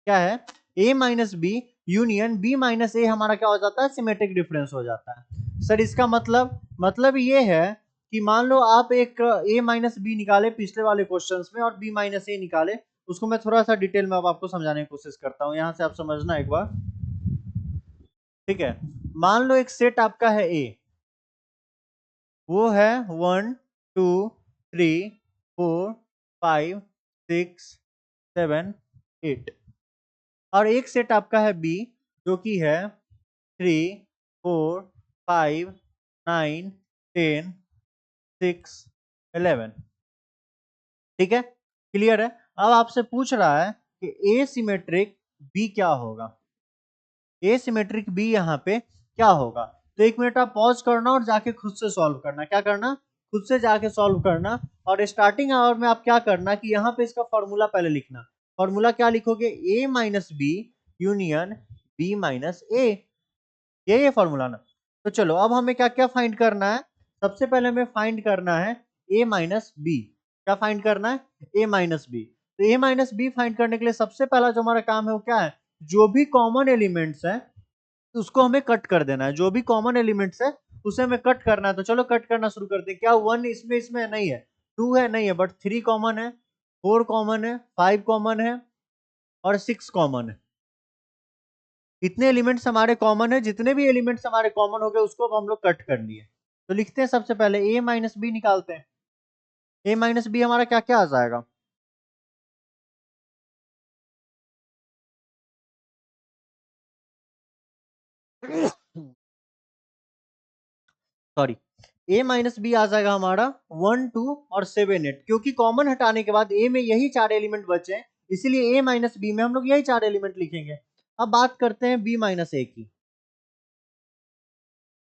क्या है, A minus B union B minus A हमारा क्या हो जाता है, सिमेट्रिक डिफरेंस हो जाता है। सर इसका मतलब ये है कि मान लो आप एक ए माइनस बी निकाले पिछले वाले क्वेश्चंस में और बी माइनस ए निकाले। उसको मैं थोड़ा सा डिटेल में अब आपको समझाने की कोशिश करता हूँ, यहां से आप समझना एक बार, ठीक है। मान लो एक सेट आपका है ए, वो है 1 2 3 4 5 6 7 8 और एक सेट आपका है बी जो कि है 3 4 5 9 10 6 11। ठीक है, क्लियर है। अब आपसे पूछ रहा है कि एसिमेट्रिक बी क्या होगा, एसिमेट्रिक बी यहाँ पे क्या होगा। तो एक मिनट आप पॉज करना और जाके खुद से सॉल्व करना। क्या करना, खुद से जाके सॉल्व करना। और स्टार्टिंग आवर में आप क्या करना कि यहाँ पे इसका फॉर्मूला पहले लिखना। फॉर्मूला क्या लिखोगे, A minus B union B minus A, ये फॉर्मूला ना। तो चलो अब हमें क्या क्या फाइंड करना है। सबसे पहले हमें फाइंड करना है ए माइनस बी। क्या फाइंड करना है, ए माइनस बी। तो ए माइनस बी फाइंड करने के लिए सबसे पहला जो हमारा काम है वो क्या है, जो भी कॉमन एलिमेंट्स है उसको हमें कट कर देना है। जो भी कॉमन एलिमेंट्स है उसे हमें कट करना है। तो चलो कट करना शुरू करते हैं। क्या 1 इसमें इसमें नहीं है, 2 है नहीं है, बट 3 कॉमन है, 4 कॉमन है, 5 कॉमन है और 6 कॉमन है। इतने एलिमेंट्स हमारे कॉमन है। जितने भी एलिमेंट्स हमारे कॉमन हो गए उसको अब हम लोग कट कर लिए। तो लिखते हैं सबसे पहले ए माइनस बी निकालते हैं। ए माइनस बी हमारा क्या क्या आ जाएगा, सॉरी, ए माइनस बी आ जाएगा हमारा 1 2 और 7 8। क्योंकि कॉमन हटाने के बाद ए में यही चार एलिमेंट बचे हैं, इसीलिए ए माइनस बी में हम लोग यही चार एलिमेंट लिखेंगे। अब बात करते हैं बी माइनस ए की।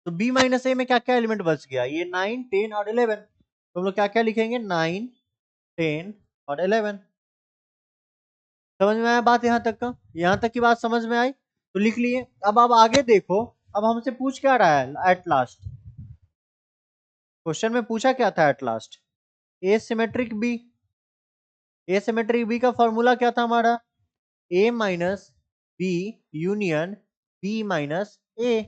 तो बी माइनस ए में क्या क्या एलिमेंट बच गया, ये 9 10 और 11। तो हम लोग क्या क्या लिखेंगे, 9 10 और 11। समझ में आया बात यहाँ तक का, यहाँ तक की बात समझ में आई तो लिख लिए। अब आप आगे देखो, अब हमसे पूछ क्या रहा है एट लास्ट, क्वेश्चन में पूछा क्या था at last, A symmetric B. A symmetric B का फॉर्मूला क्या था हमारा, A minus B union B minus A,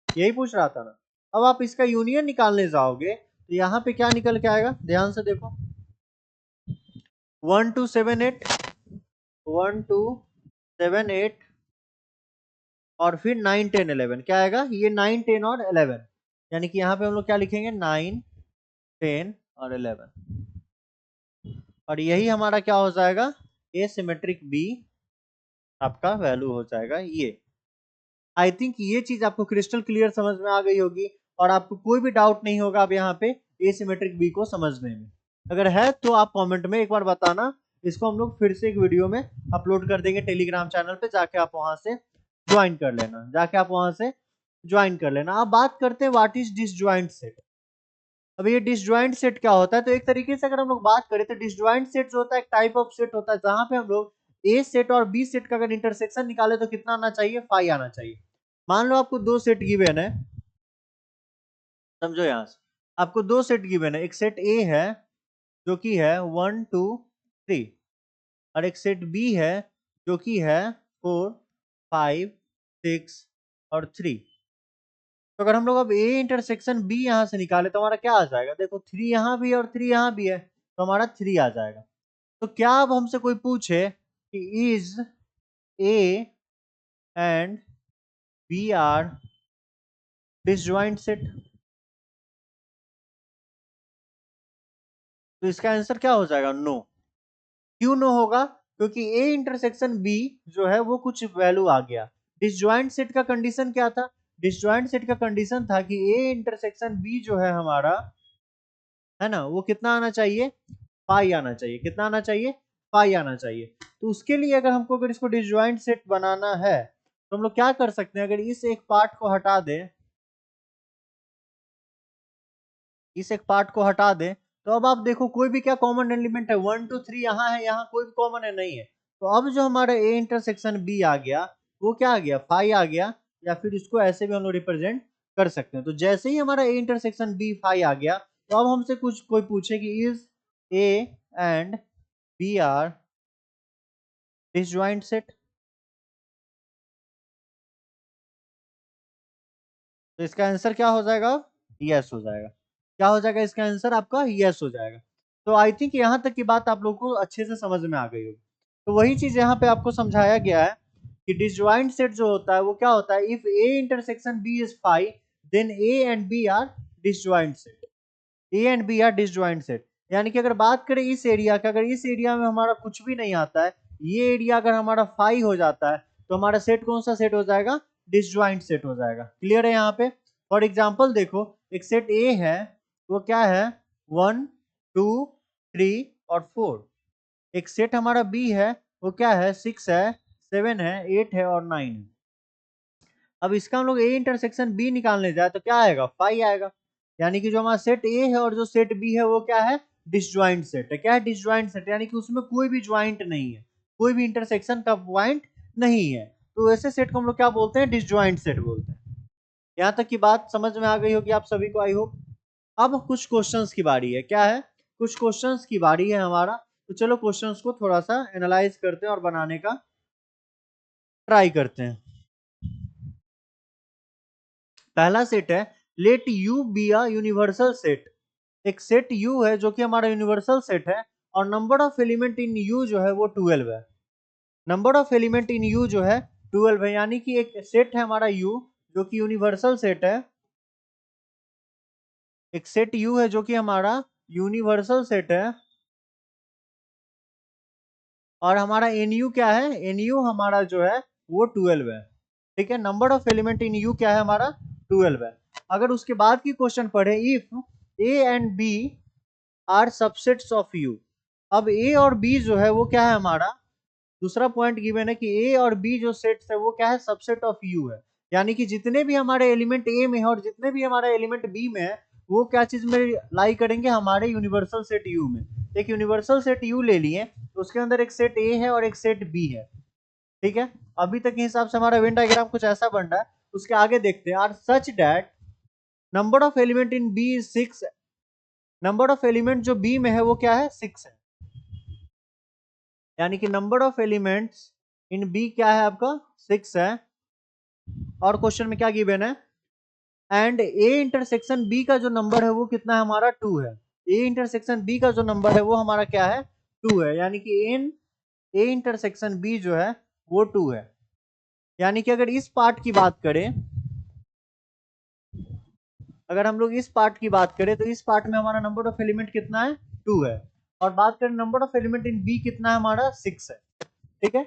यही पूछ रहा था ना। अब आप इसका यूनियन निकालने जाओगे तो यहाँ पे क्या निकल के आएगा, ध्यान से देखो, 1 2 7 8, 1 2 7 8 और फिर 9 10 11 क्या आएगा, ये 9 10 और 11। यानी कि यहाँ पे हम लोग क्या लिखेंगे, 9 10 और 11। और यही हमारा क्या हो जाएगा, एसिमेट्रिक बी आपका वैल्यू हो जाएगा ये। आई थिंक ये चीज आपको क्रिस्टल क्लियर समझ में आ गई होगी और आपको कोई भी डाउट नहीं होगा अब यहाँ पे एसिमेट्रिक बी को समझने में। अगर है तो आप कमेंट में एक बार बताना। इसको हम लोग फिर से एक वीडियो में अपलोड कर देंगे टेलीग्राम चैनल पे, जाके आप वहां से ज्वाइन कर लेना, जाके आप वहां से ज्वाइन कर लेना। अब बात करते हैं व्हाट इज डिसजॉइंट सेट। अब ये डिसजॉइंट सेट क्या होता है, तो एक तरीके से अगर हम लोग बात करें तो डिसजॉइंट सेट जो होता है एक टाइप ऑफ सेट होता है जहां पे हम लोग ए सेट और बी सेट का अगर इंटरसेक्शन निकाले तो कितना आना चाहिए, 5 आना चाहिए। मान लो आपको दो सेट गिवन है, समझो यहां से आपको दो सेट गिवन है। एक सेट ए है जो कि है 1 2 3 और एक सेट बी है जो कि है 4 5 6 और 3। तो अगर हम लोग अब ए इंटरसेक्शन बी यहां से निकाले तो हमारा क्या आ जाएगा, देखो 3 यहां भी है और 3 यहां भी है तो हमारा 3 आ जाएगा। तो क्या अब हमसे कोई पूछे कि is A and B are disjoint set, तो इसका आंसर क्या हो जाएगा, नो। क्यों नो होगा, क्योंकि ए इंटरसेक्शन बी जो है वो कुछ वैल्यू आ गया। डिसजॉइंट सेट का कंडीशन क्या था, डिसजॉइंट सेट का कंडीशन था कि ए इंटरसेक्शन बी जो है हमारा, है ना, वो कितना आना चाहिए, पाई आना चाहिए। कितना आना चाहिए, पाई आना चाहिए। तो उसके लिए अगर हमको अगर इसको डिसजॉइंट सेट बनाना है तो हम लोग क्या कर सकते हैं, अगर इस एक पार्ट को हटा दें, इस एक पार्ट को हटा दें तो अब आप देखो कोई भी क्या कॉमन एलिमेंट है, 1 2 3 यहाँ है, यहाँ कोई भी कॉमन है नहीं है। तो अब जो हमारा ए इंटरसेक्शन बी आ गया वो क्या आ गया, फाई आ गया। या फिर इसको ऐसे भी हम लोग रिप्रेजेंट कर सकते हैं। तो जैसे ही हमारा ए इंटरसेक्शन बी फाई आ गया तो अब हमसे कुछ कोई पूछे कि is A and B are disjoint set, तो इसका आंसर क्या हो जाएगा, यस हो जाएगा। क्या हो जाएगा इसका आंसर आपका, यस हो जाएगा। तो आई थिंक यहाँ तक की बात आप लोगों को अच्छे से समझ में आ गई होगी। तो वही चीज यहाँ पे आपको समझाया गया है कि डिसजॉइंट सेट जो होता है वो क्या होता है, if A intersection B is phi then A and B are disjoint set. A and B are disjoint set. यानी कि अगर बात करें इस एरिया का, अगर इस एरिया में हमारा कुछ भी नहीं आता है, ये एरिया अगर हमारा फाई हो जाता है, तो हमारा सेट कौन सा सेट हो जाएगा? डिसजॉइंट सेट हो जाएगा। क्लियर है यहाँ पे? फॉर एग्जाम्पल देखो, एक सेट ए है, वो क्या है? 1 2 3 और 4। एक सेट हमारा बी है, वो क्या है? 6 है, 7 है, 8 है और 9 है। अब इसका हम लोग ए इंटरसेक्शन बी निकालने जाए तो क्या आएगा? फाइव आएगा। यानी कि जो हमारा सेट ए है और जो सेट बी है वो क्या है? डिसजॉइंट सेट है। क्या है? डिसजॉइंट सेट, यानी कि उसमें कोई भी ज्वाइंट नहीं है, कोई भी इंटरसेक्शन का पॉइंट नहीं है। तो ऐसे सेट को हम लोग क्या बोलते हैं? डिसजॉइंट सेट बोलते हैं। यहाँ तक की बात समझ में आ गई होगी आप सभी को, आई होप। अब कुछ क्वेश्चंस की बारी है। क्या है? कुछ क्वेश्चंस की बारी है हमारा। तो चलो क्वेश्चंस को थोड़ा सा एनालाइज करते हैं और बनाने का ट्राई करते हैं। पहला सेट है, let you be a universal set. एक सेट यू है जो कि हमारा यूनिवर्सल सेट है, और number of element in you जो है वो 12 है। Number of element in you जो है 12 है। यानी कि एक सेट है हमारा यू जो कि यूनिवर्सल सेट है। एक सेट यू है जो कि हमारा यूनिवर्सल सेट है, और हमारा एन यू क्या है? एन यू हमारा जो है वो 12 है। ठीक है, number of element in you क्या है हमारा? 12 है। अगर उसके बाद की क्वेश्चन पढ़े, if A and B are subsets of U. अब ए और बी जो है वो क्या है हमारा? दूसरा पॉइंट गिवन है कि ए और बी जो सेट्स है वो क्या है? सबसेट ऑफ यू है। यानी कि जितने भी हमारे एलिमेंट ए में है और जितने भी हमारे एलिमेंट बी में है, वो क्या चीज में लाई करेंगे? हमारे यूनिवर्सल सेट यू में। एक यूनिवर्सल सेट यू ले लिए, उसके अंदर एक सेट ए है और एक सेट बी है। ठीक है, अभी तक के हिसाब से हमारा वेन डायग्राम कुछ ऐसा बन रहा है। उसके आगे देखते हैं, are such that number of element in B is 6। Number of element जो बी में है वो क्या है? 6 है। यानी कि number of elements in B क्या है आपका? 6 है। और क्वेश्चन में क्या गिवन है? एंड ए इंटरसेक्शन बी का जो नंबर है वो कितना है हमारा? 2 है। ए इंटरसेक्शन बी का जो नंबर है वो हमारा क्या है? 2 है। यानी कि एन ए इंटरसेक्शन बी जो है वो 2 है। यानी कि अगर इस पार्ट की बात करें, अगर हम लोग इस पार्ट की बात करें तो इस पार्ट में हमारा नंबर ऑफ एलिमेंट कितना है? 2 है। और बात करें number of element in B कितना है हमारा? 6 है। ठीक है,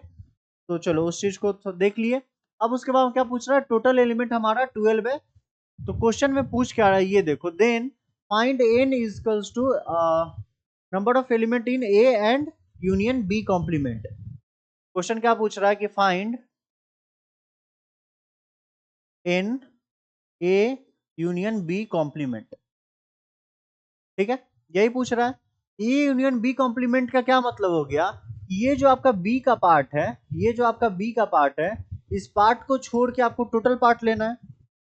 तो चलो उस चीज को तो देख लिए। अब उसके बाद क्या पूछ रहा है? टोटल एलिमेंट हमारा 12 है। तो क्वेश्चन में पूछ क्या रहा है ये देखो, then find n equals to number of element in A and union B complement. Question क्या पूछ रहा है कि find n A union B complement. ठीक है, यही पूछ रहा है। ए यूनियन बी कॉम्प्लीमेंट का क्या मतलब हो गया? ये जो आपका बी का पार्ट है, ये जो आपका बी का पार्ट है, इस पार्ट को छोड़ के आपको टोटल पार्ट लेना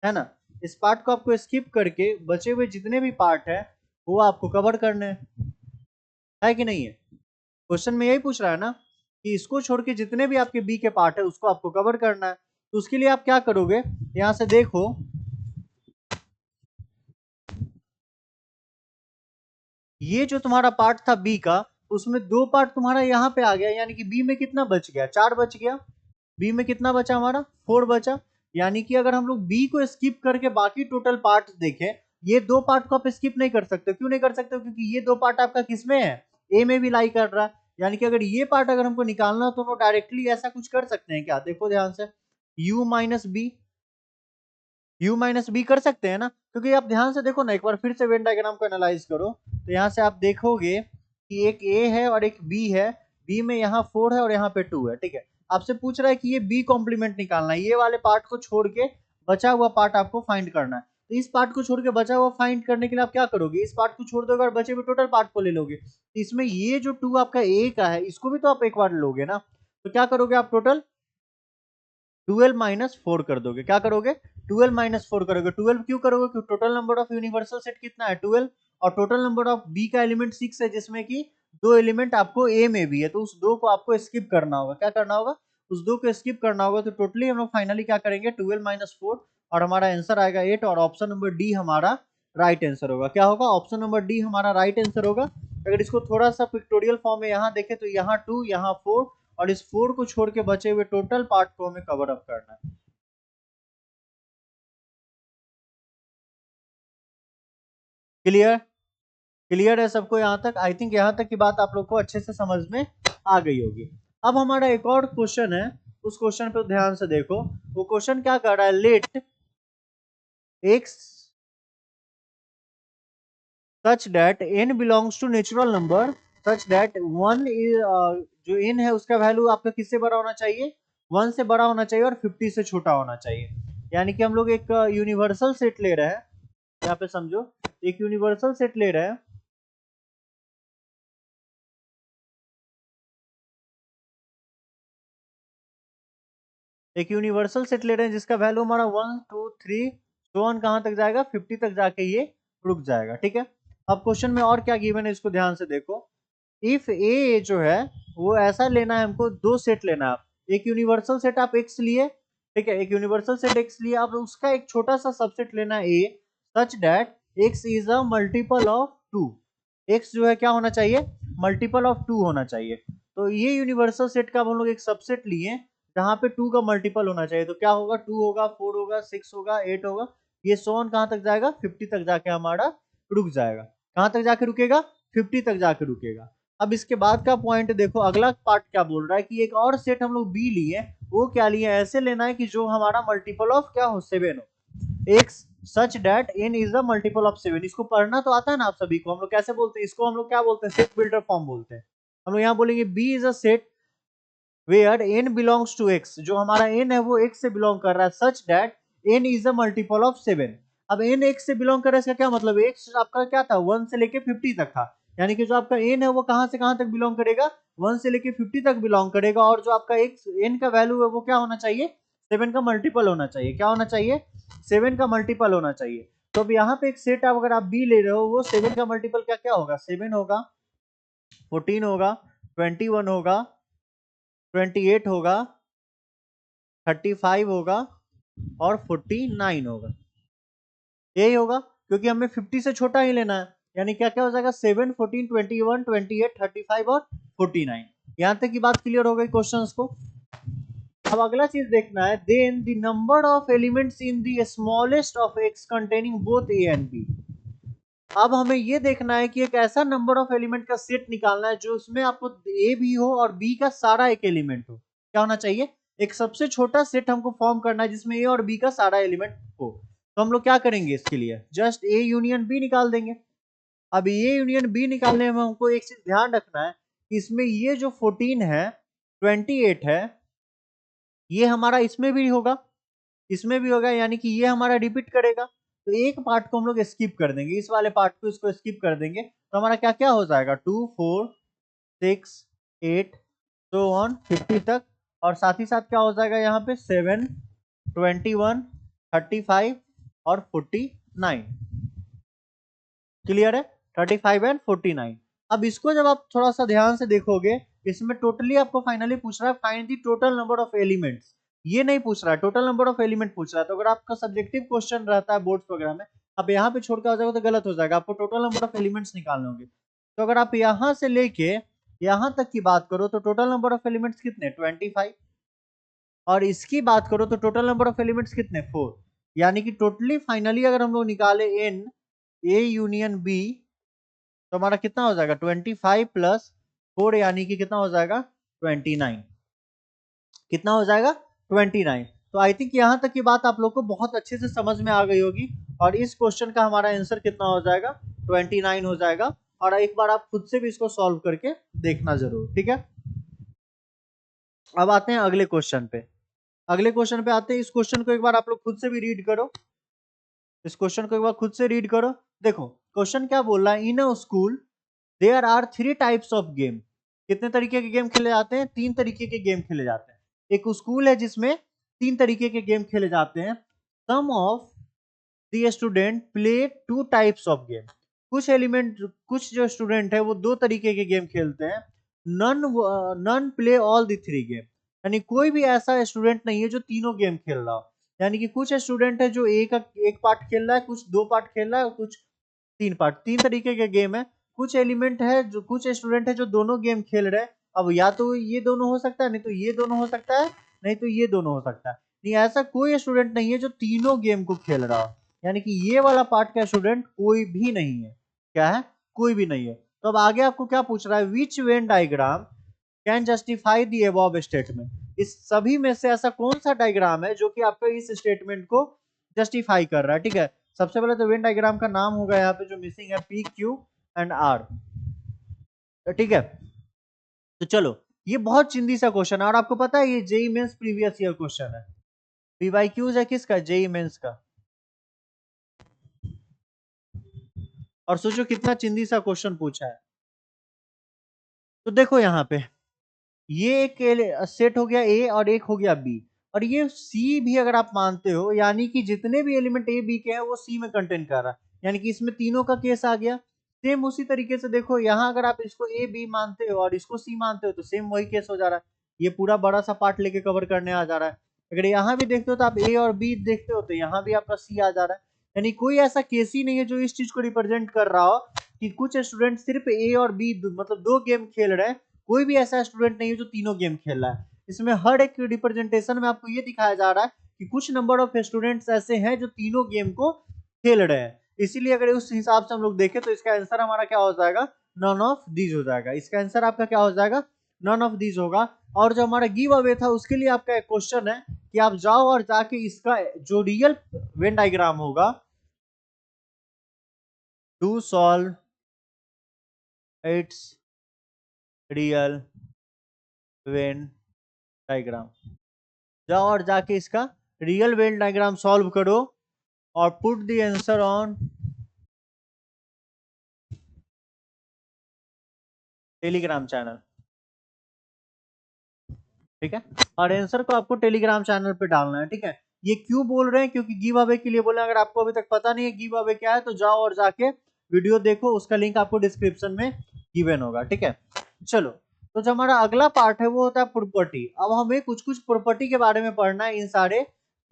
है ना? इस पार्ट को आपको स्किप करके बचे हुए जितने भी पार्ट है वो आपको कवर करने हैं। है कि नहीं है? क्वेश्चन में यही पूछ रहा है ना कि इसको छोड़ के जितने भी आपके बी के पार्ट है उसको आपको कवर करना है। तो उसके लिए आप क्या करोगे? यहां से देखो, ये जो तुम्हारा पार्ट था बी का, उसमें दो पार्ट तुम्हारा यहाँ पे आ गया। यानी कि बी में कितना बच गया? 4 बच गया। बी में कितना बचा हमारा? 4 बचा। यानी कि अगर हम लोग बी को स्किप करके बाकी टोटल पार्ट देखें, ये दो पार्ट को आप स्किप नहीं कर सकते। क्यों नहीं कर सकते? क्योंकि ये दो पार्ट आपका किसमें है? ए में भी लाई कर रहा है। यानी कि अगर ये पार्ट अगर हमको निकालना हो तो हम डायरेक्टली ऐसा कुछ कर सकते हैं क्या? देखो ध्यान से, u minus B, u minus B कर सकते हैं ना? क्योंकि आप ध्यान से देखो ना, एक बार फिर से वेन डायग्राम को एनालाइज करो, तो यहाँ से आप देखोगे कि एक ए है और एक बी है। बी में यहाँ 4 है और यहाँ पे 2 है। ठीक है, आपसे पूछ रहा है कि ये बी कॉम्प्लीमेंट निकालना है। ये वाले पार्ट को छोड़ के बचा हुआ पार्ट आपको फाइंड करना है। तो इस पार्ट को छोड़ के बचा हुआ फाइंड करने के लिए आप क्या करोगे? इस पार्ट को छोड़ दोगे और बचे हुए टोटल पार्ट को ले लोगे। तो इसमें ये जो 2 आपका ए का है, इसको भी तो आप एक बार लोगे ना। तो क्या करोगे आप? टोटल 12 माइनस 4 कर दोगे। क्या करोगे? 12 माइनस 4 करोगे। 12 क्यों करोगे? क्योंकि total number of universal set कितना है? 12। और टोटल नंबर ऑफ बी का एलिमेंट 6 है, जिसमें कि दो एलिमेंट आपको ए में भी है। तो उस दो को आपको स्किप करना होगा। क्या करना होगा? उस दो को स्किप करना होगा। तो टोटली हम लोग फाइनली क्या करेंगे? 12 माइनस 4, और हमारा आंसर आएगा 8। और ऑप्शन नंबर डी हमारा राइट आंसर होगा। क्या होगा? ऑप्शन नंबर डी हमारा राइट आंसर होगा। अगर इसको थोड़ा सा पिक्टोरियल फॉर्म में यहाँ देखें तो यहाँ 2, यहाँ 4, और इस 4 को छोड़ के बचे हुए टोटल पार्ट को हमें कवर अप करना है। क्लियर? क्लियर है सबको यहाँ तक? आई थिंक यहाँ तक की बात आप लोग को अच्छे से समझ में आ गई होगी। अब हमारा एक और क्वेश्चन है, उस क्वेश्चन पे ध्यान से देखो। वो क्वेश्चन क्या कर रहा है, let X such that n belongs to natural number such that 1 जो n है उसका वैल्यू आपका किससे बड़ा होना चाहिए, 1 से बड़ा होना चाहिए और 50 से छोटा होना चाहिए। यानी कि हम लोग एक यूनिवर्सल सेट ले रहे हैं, यहाँ पे समझो एक यूनिवर्सल सेट ले रहे हैं। एक यूनिवर्सल सेट ले रहे हैं जिसका वैल्यू हमारा 1 2 3 तो 1 कहां तक जाएगा, 50 तक जाके ये रुक जाएगा। ठीक है, अब क्वेश्चन में और क्या गिवन है इसको ध्यान से देखो। इफ ए जो है वो ऐसा लेना है, हमको दो सेट लेना है। एक यूनिवर्सल सेट आप एक्स लिए, ठीक है, एक यूनिवर्सल सेट एक्स लिए, आप उसका एक छोटा सा सबसेट लेना है A, such that x is a multiple of 2। X जो है क्या होना चाहिए, मल्टीपल ऑफ 2 होना चाहिए। तो ये यूनिवर्सल सेट का हम लोग एक सबसेट लिए जहां पे 2 का मल्टीपल होना चाहिए। तो क्या होगा, 2 होगा, 4 होगा, 6 होगा, 8 होगा, ये सोन कहां तक जाएगा, 50 तक जाके हमारा रुक जाएगा। कहां तक जाके रुकेगा, 50 तक जाके रुकेगा। अब इसके बाद का पॉइंट देखो, अगला पार्ट क्या बोल रहा है कि एक और सेट हम लोग बी लिए, वो क्या लिए, ऐसे लेना है कि जो हमारा मल्टीपल ऑफ क्या हो, 7 हो। X such that n is the multiple of 7। इसको पढ़ना तो आता है ना आप सभी को, हम लोग कैसे बोलते हैं इसको, हम लोग क्या बोलते हैं, सेट बिल्डर फॉर्म बोलते हैं। हम लोग यहाँ बोलेंगे B is a set where n belongs to x, जो हमारा n है वो x से बिलोंग कर रहा है, such that n is a multiple of 7। अब n x से बिलोंग कर रहा है, इसका क्या मतलब, x आपका क्या था, 1 से लेके 50 तक था। यानी कि जो आपका n है वो कहां से कहां तक बिलोंग करेगा, 1 से लेके 50 तक बिलोंग करेगा। और जो आपका x n का वैल्यू है वो क्या होना चाहिए, 7 का मल्टीपल होना चाहिए। क्या होना चाहिए, 7 का मल्टीपल होना चाहिए। तो अब यहाँ पे एक सेट अगर आप b ले रहे हो, वो 7 का मल्टीपल क्या क्या होगा, 7 होगा, 14 होगा, 21 होगा, 28 होगा, 35 होगा और 49 होगा। यही होगा क्योंकि हमें 50 से छोटा ही लेना है। यानी क्या क्या हो जाएगा, 7 14 21 28 35 और 49। यहां तक की बात क्लियर हो गई क्वेश्चंस को। अब अगला चीज देखना है, then the number of elements in the smallest of X containing both A and B. अब हमें ये देखना है कि एक ऐसा नंबर ऑफ एलिमेंट का सेट निकालना है जो उसमें आपको ए भी हो और बी का सारा एक एलिमेंट हो। क्या होना चाहिए, एक सबसे छोटा सेट हमको फॉर्म करना है जिसमें ए और बी का सारा एलिमेंट हो। तो हम लोग क्या करेंगे इसके लिए, जस्ट ए यूनियन बी निकाल देंगे। अब ए यूनियन बी निकालने में हमको एक चीज ध्यान रखना है कि इसमें ये जो 14 है, 28 है, ये हमारा इसमें भी होगा, इसमें भी होगा, यानी कि ये हमारा रिपीट करेगा। तो एक पार्ट को हम लोग स्किप कर देंगे, इस वाले पार्ट को इसको स्किप कर देंगे। तो हमारा क्या क्या हो जाएगा, 2 4 6 8 तो ऑन 50 तक। और साथ ही साथ क्या हो जाएगा यहाँ पे, 7 21 35 और 49। क्लियर है, 35 एंड 49। अब इसको जब आप थोड़ा सा ध्यान से देखोगे, इसमें टोटली आपको फाइनली पूछ रहा है find the total number of elements. ये नहीं पूछ रहा है, टोटल नंबर ऑफ एलिमेंट पूछ रहा है। तो अगर आपका सब्जेक्टिव क्वेश्चन रहता है बोर्ड्स वगैरह में, आप यहाँ पे छोड़ के आ जाओगे तो गलत हो जाएगा, आपको टोटल नंबर ऑफ एलिमेंट्स निकालने होंगे। तो अगर आप यहाँ से लेके यहाँ तक की बात करो तो टोटल नंबर ऑफ एलिमेंट्स कितने, 25। और इसकी बात करो तो टोटल नंबर ऑफ एलिमेंट्स कितने, 4। यानी कि टोटली फाइनली अगर हम लोग निकाले एन ए यूनियन बी तो हमारा कितना हो जाएगा, 25 प्लस 4, यानी कि कितना हो जाएगा, 29। कितना हो जाएगा, 29। तो आई थिंक यहाँ तक की बात आप लोग को बहुत अच्छे से समझ में आ गई होगी। और इस क्वेश्चन का हमारा आंसर कितना हो जाएगा, 29 हो जाएगा। और एक बार आप खुद से भी इसको सॉल्व करके देखना जरूर, ठीक है। अब आते हैं अगले क्वेश्चन पे। अगले क्वेश्चन पे आते हैं, इस क्वेश्चन को एक बार आप लोग खुद से भी रीड करो, इस क्वेश्चन को एक बार खुद से रीड करो। देखो क्वेश्चन क्या बोल रहा है, in a school there are 3 types of game. कितने तरीके के गेम खेले जाते हैं, 3 तरीके के गेम खेले जाते हैं। एक स्कूल है जिसमें 3 तरीके के गेम खेले जाते हैं। Some of the student play 2 types of game. कुछ जो स्टूडेंट है वो 2 तरीके के गेम खेलते हैं। None play all the 3 game. यानी कोई भी ऐसा स्टूडेंट नहीं है जो तीनों गेम खेल रहा हो। यानी कि कुछ स्टूडेंट है जो एक पार्ट खेल रहा है, कुछ 2 पार्ट खेल रहा है और कुछ 3 पार्ट। 3 तरीके के गेम है। कुछ एलिमेंट है जो, कुछ स्टूडेंट है जो दोनों गेम खेल रहे हैं। अब या तो ये दोनों हो सकता है, नहीं तो ये दोनों हो सकता है, नहीं तो ये दोनों हो सकता है। नहीं, ऐसा कोई स्टूडेंट नहीं है जो तीनों गेम को खेल रहा हो। यानी कि ये वाला पार्ट का स्टूडेंट कोई भी नहीं है। क्या है, कोई भी नहीं है। तो अब आगे आपको क्या पूछ रहा है, which Venn diagram can justify the above statement. इस सभी में से ऐसा कौन सा डायग्राम है जो कि आपका इस स्टेटमेंट को जस्टिफाई कर रहा है। ठीक है, सबसे पहले तो वेन डायग्राम का नाम होगा यहाँ पे जो मिसिंग है, पी क्यू एंड आर। ठीक है, तो चलो ये बहुत चिंदी सा क्वेश्चन है और आपको पता है ये JEE Mains previous year question है। पीवाईक्यूज है किसका, जेई मेंस का। और सोचो कितना चिंदी सा क्वेश्चन पूछा है। तो देखो यहाँ पे ये एक सेट हो गया ए और एक हो गया बी, और ये सी भी अगर आप मानते हो, यानी कि जितने भी एलिमेंट ए बी के हैं वो सी में कंटेन कर रहा है, यानी कि इसमें तीनों का केस आ गया। सेम उसी तरीके से देखो यहाँ अगर आप इसको ए बी मानते हो और इसको सी मानते हो तो सेम वही केस हो जा रहा है। ये पूरा बड़ा सा पार्ट लेके कवर करने आ जा रहा है। अगर यहाँ भी देखते हो तो आप ए और बी देखते हो तो यहाँ भी आपका सी आ जा रहा है। यानी कोई ऐसा केस ही नहीं है जो इस चीज को रिप्रेजेंट कर रहा हो कि कुछ स्टूडेंट सिर्फ ए और बी मतलब दो गेम खेल रहे हैं। कोई भी ऐसा स्टूडेंट नहीं है जो तीनों गेम खेल रहा है। इसमें हर एक रिप्रेजेंटेशन में आपको ये दिखाया जा रहा है कि कुछ नंबर ऑफ स्टूडेंट्स ऐसे हैं जो तीनों गेम को खेल रहे हैं। इसीलिए अगर उस हिसाब से हम लोग देखें तो इसका आंसर हमारा क्या हो जाएगा, नन ऑफ दीज हो जाएगा। इसका आंसर आपका क्या हो जाएगा, नन ऑफ दीज होगा। और जो हमारा गिव अवे था उसके लिए आपका एक क्वेश्चन है कि आप जाओ और जाके इसका जो रियल वेन डायग्राम होगा, do solve it's real Venn diagram. जाओ और जाके इसका रियल वेन डायग्राम सॉल्व करो और put the answer on Telegram channel. ठीक है, और आंसर को आपको टेलीग्राम चैनल पे डालना है। ठीक है, ये क्यों बोल रहे हैं, क्योंकि गिव अवे के लिए बोले। अगर आपको अभी तक पता नहीं है गिव अवे क्या है तो जाओ और जाके वीडियो देखो, उसका लिंक आपको डिस्क्रिप्शन में गिवन होगा। ठीक है, चलो तो जो हमारा अगला पार्ट है वो होता है प्रॉपर्टी। अब हमें कुछ कुछ प्रॉपर्टी के बारे में पढ़ना है, इन सारे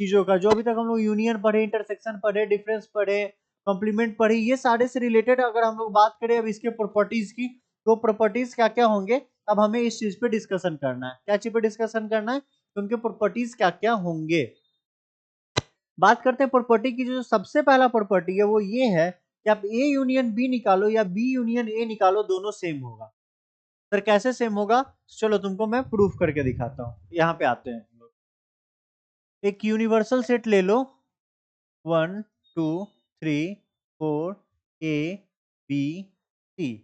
चीजों का जो अभी तक हम लोग यूनियन पढ़े, इंटरसेक्शन पढ़े, डिफरेंस पढ़े, कॉम्प्लीमेंट पढ़ी, ये सारे से रिलेटेड अगर हम लोग बात करें अब इसके प्रॉपर्टीज की, तो प्रॉपर्टीज क्या क्या होंगे अब हमें इस चीज पे डिस्कशन करना है। क्या चीज पे डिस्कशन करना है, तो उनके प्रॉपर्टीज क्या क्या होंगे। बात करते हैं प्रॉपर्टी की। जो सबसे पहला प्रॉपर्टी है वो ये है कि आप ए यूनियन बी निकालो या बी यूनियन ए निकालो, दोनों सेम होगा। सर कैसे सेम होगा, चलो तुमको मैं प्रूफ करके दिखाता हूँ। यहाँ पे आते हैं, एक यूनिवर्सल सेट ले लो, 1 2 3 4 ए बी सी।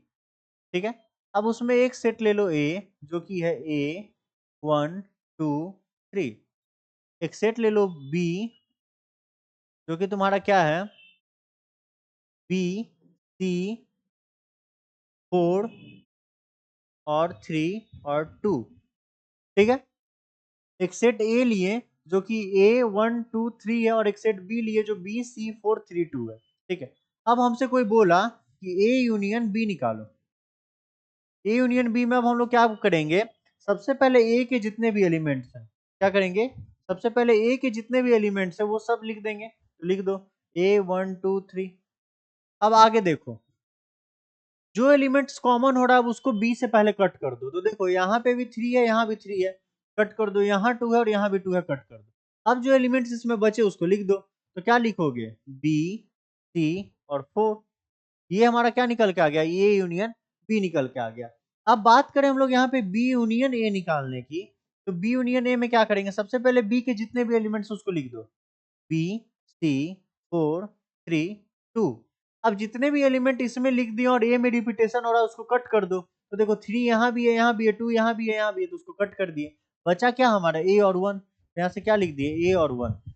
ठीक है, अब उसमें एक सेट ले लो ए जो कि है ए 1 2 3। एक सेट ले लो बी जो कि तुम्हारा क्या है, बी सी 4 और 3 और 2। ठीक है, एक सेट ए लिए जो कि ए 1 2 3 है, और एक सेट बी लिए जो बी सी 4 3 2 है। ठीक है, अब हमसे कोई बोला कि ए यूनियन बी निकालो। ए यूनियन बी में अब हम लोग क्या करेंगे, सबसे पहले ए के जितने भी एलिमेंट्स हैं क्या करेंगे, सबसे पहले ए के जितने भी एलिमेंट्स हैं वो सब लिख देंगे। तो लिख दो ए 1 2 3। अब आगे देखो जो एलिमेंट्स कॉमन हो रहा है उसको बी से पहले कट कर दो। तो देखो यहाँ पे भी 3 है, यहाँ भी 3 है, कट कर दो। यहाँ 2 है और यहाँ भी 2 है, कट कर दो। अब जो एलिमेंट्स इसमें बचे उसको लिख दो। तो क्या लिखोगे, बी सी और 4। ये हमारा क्या निकल के आ गया, ए यूनियन बी निकल के आ गया। अब बात करें हम लोग यहाँ पे बी यूनियन ए निकालने की, तो बी यूनियन ए में क्या करेंगे, सबसे पहले बी के जितने भी एलिमेंट्स उसको लिख दो, बी सी 4 3 2। अब जितने भी एलिमेंट इसमें लिख दिए और ए में रिपीटेशन हो रहा है उसको कट कर दो। तो देखो 3 यहाँ भी है, यहाँ भी है, 2 यहाँ भी है, यहाँ भी है, तो उसको कट कर दिए। बचा क्या हमारा, ए और 1। यहाँ से क्या लिख दिए, ए और 1।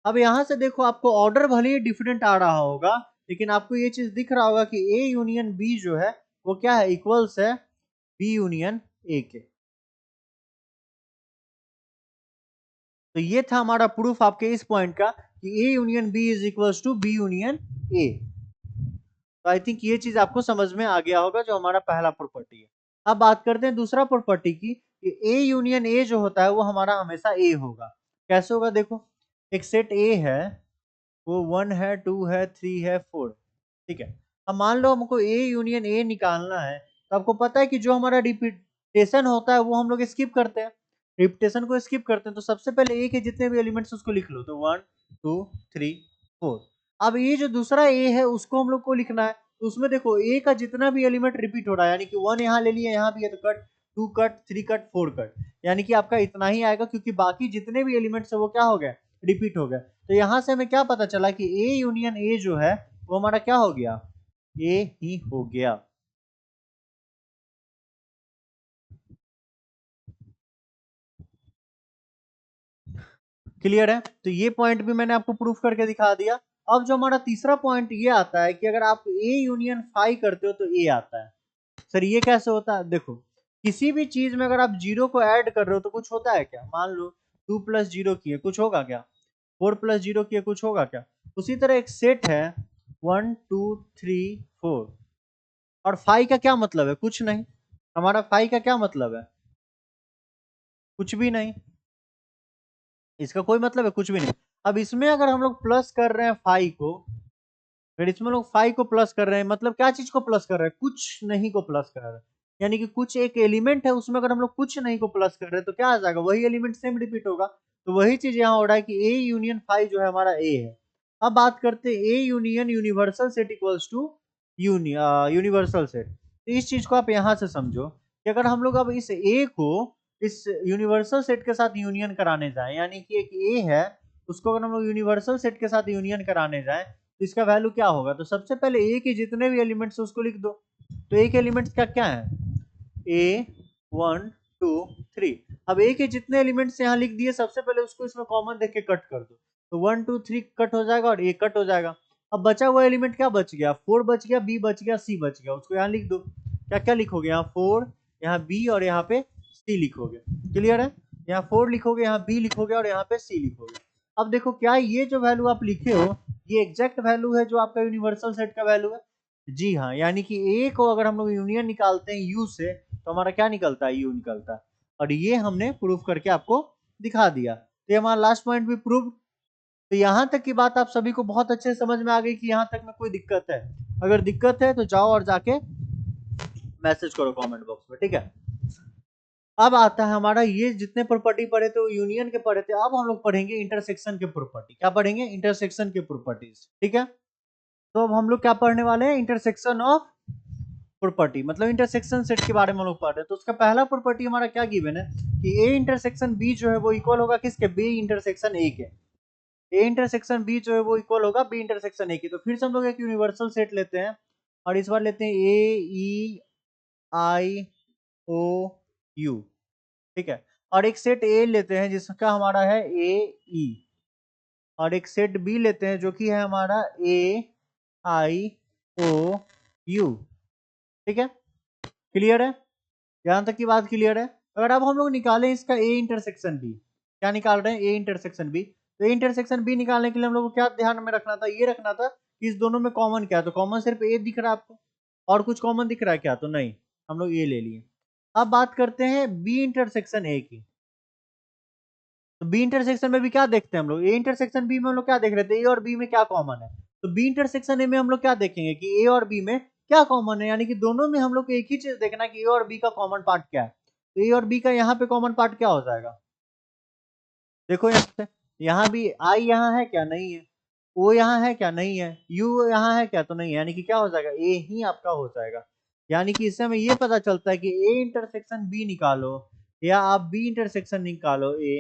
अब यहाँ से देखो आपको ऑर्डर भले ही डिफरेंट आ रहा होगा, लेकिन आपको ये चीज दिख रहा होगा कि ए यूनियन बी जो है वो क्या है, इक्वल्स है बी यूनियन ए के। तो ये था हमारा प्रूफ आपके इस पॉइंट का कि A union B is equals to B union A. तो आई थिंक ये चीज आपको समझ में आ गया होगा जो हमारा पहला प्रॉपर्टी है। अब बात करते हैं दूसरा प्रॉपर्टी की, कि ए यूनियन ए जो होता है वो हमारा हमेशा ए होगा। कैसे होगा, देखो एक सेट ए है, वो 1 है 2 है 3 है 4। ठीक है, अब मान लो हमको ए यूनियन ए निकालना है, तो आपको पता है कि जो हमारा रिपीटेशन होता है वो हम लोग स्किप करते हैं, रिपीटेशन को स्किप करते हैं। तो सबसे पहले ए के जितने भी एलिमेंट्स उसको लिख लो, तो 1 2 3 4। अब ये जो दूसरा ए है उसको हम लोग को लिखना है, तो उसमें देखो ए का जितना भी एलिमेंट रिपीट हो रहा है, यानी कि 1 यहाँ ले लिया, यहाँ भी है तो कट, 2 कट, 3 कट, 4 कट, यानी कि आपका इतना ही आएगा, क्योंकि बाकी जितने भी एलिमेंट्स है वो क्या हो गए, रिपीट हो गए। तो यहाँ से हमें क्या पता चला कि ए यूनियन ए जो है वो हमारा क्या हो गया, ए ही हो गया। क्लियर है? तो ये पॉइंट भी मैंने आपको प्रूफ करके दिखा दिया। अब जो हमारा तीसरा पॉइंट ये आता है कि अगर आप ए यूनियन फाई करते हो तो ए आता है। सर ये कैसे होता है? देखो, किसी भी चीज में अगर आप जीरो को ऐड कर रहे हो तो कुछ होता है क्या? मान लो 2 प्लस जीरो किए, कुछ होगा क्या? 4 प्लस जीरो किए, कुछ होगा क्या? उसी तरह एक सेट है 1 2 3 4, और फाई का क्या मतलब है? कुछ नहीं। हमारा फाई का क्या मतलब है? कुछ भी नहीं। इसका कोई मतलब है कुछ भी नहीं। अब इसमें अगर हम लोग प्लस कर रहे हैं फाई को, फिर इसमें लोग फाइव को प्लस कर रहे हैं, मतलब क्या चीज को प्लस कर रहे हैं? कुछ नहीं को प्लस कर रहे हैं। यानी कि कुछ एक एलिमेंट है उसमें अगर हम लोग कुछ नहीं को प्लस कर रहे हैं तो क्या आ जाएगा, वही एलिमेंट सेम रिपीट होगा। तो वही चीज यहाँ हो रहा है कि ए यूनियन फाइव जो है हमारा ए है। अब बात करते हैं A union universal set equals to universal set. तो इस चीज को आप यहाँ से समझो कि अगर हम लोग अब इस ए को इस यूनिवर्सल सेट के साथ यूनियन कराने जाए, यानी कि एक ए है उसको अगर हम लोग यूनिवर्सल सेट के साथ यूनियन कराने जाए तो इसका वैल्यू क्या होगा? तो सबसे पहले ए के जितने भी एलिमेंट्स है उसको लिख दो। तो ए के एलिमेंट्स क्या क्या है? ए 1 2 3। अब ए के जितने एलिमेंट्स यहाँ लिख दिए, सबसे पहले उसको इसमें कॉमन देख के कट कर दो। तो 1 2 3 कट हो जाएगा और ए कट हो जाएगा। अब बचा हुआ एलिमेंट क्या बच गया? 4 बच गया, बी बच गया, सी बच गया। उसको यहाँ लिख दो। क्या क्या लिखोगे? यहाँ 4, यहाँ बी और यहाँ पे सी लिखोगे। क्लियर है? यहाँ 4 लिखोगे, यहाँ बी लिखोगे और यहाँ पे सी लिखोगे। अब देखो, क्या ये जो वैल्यू आप लिखे हो ये एग्जैक्ट वैल्यू है जो आपका यूनिवर्सल सेट का वैल्यू है? जी हाँ, यानी कि ए को अगर हम लोग यूनियन निकालते हैं यू से तो हमारा क्या निकलता है? यू निकलता है। और ये हमने प्रूफ करके आपको दिखा दिया। तो ये हमारा लास्ट पॉइंट भी प्रूव। तो यहाँ तक की बात आप सभी को बहुत अच्छे से समझ में आ गई कि यहाँ तक में कोई दिक्कत है? अगर दिक्कत है तो जाओ और जाके मैसेज करो कमेंट बॉक्स में, ठीक है? अब आता है हमारा, ये जितने प्रॉपर्टी पढ़े थे वो यूनियन के पढ़े थे, अब हम लोग पढ़ेंगे इंटरसेक्शन के प्रॉपर्टी। क्या पढ़ेंगे? इंटरसेक्शन के प्रॉपर्टीज, ठीक है? तो अब हम लोग क्या पढ़ने वाले हैं? इंटरसेक्शन ऑफ प्रॉपर्टी, मतलब इंटरसेक्शन सेट के बारे में हम लोग पढ़ रहे हैं। तो उसका पहला प्रॉपर्टी हमारा क्या गिवन है कि ए इंटरसेक्शन बी जो है वो इक्वल होगा किसके? बी इंटरसेक्शन ए के। ए इंटरसेक्शन बी जो है वो इक्वल होगा बी इंटरसेक्शन ए के। तो फिर से हम लोग एक यूनिवर्सल सेट लेते हैं और इस बार लेते हैं ए ई आई ओ यू, ठीक है? और एक सेट ए लेते हैं जिसका हमारा है ए ई, और एक सेट बी लेते हैं जो कि है हमारा ए आई ओ यू, ठीक है? क्लियर है? यहां तक की बात क्लियर है? अगर अब हम लोग निकालें इसका ए इंटरसेक्शन बी, क्या निकाल रहे हैं? A intersection B. तो ए इंटरसेक्शन बी निकालने के लिए हम लोग को क्या ध्यान में रखना था? ये रखना था कि इस दोनों में कॉमन क्या है। तो कॉमन सिर्फ ए दिख रहा है आपको, और कुछ कॉमन दिख रहा है क्या? तो नहीं, हम लोग ए ले लिए। अब बात करते हैं बी इंटरसेक्शन ए की। तो बी इंटरसेक्शन में भी क्या देखते हैं हम लोग? ए इंटरसेक्शन बी में हम लोग क्या देख रहे थे? ए और बी में क्या कॉमन है? तो बी इंटरसेक्शन ए में हम लोग क्या देखेंगे कि ए और बी में क्या कॉमन है, यानी कि दोनों में हम लोग को एक ही चीज देखना कि ए और बी का कॉमन पार्ट क्या है। तो ए और बी का यहाँ पे कॉमन पार्ट क्या हो जाएगा? देखो यहाँ से, यहाँ भी आई यहाँ है क्या? नहीं है। ओ यहाँ है क्या? नहीं है। यू यहाँ है क्या? तो नहीं है। यानी कि क्या हो जाएगा? ए ही आपका हो जाएगा। यानी कि इससे हमें ये पता चलता है कि ए इंटरसेक्शन बी निकालो या आप बी इंटरसेक्शन निकालो ए,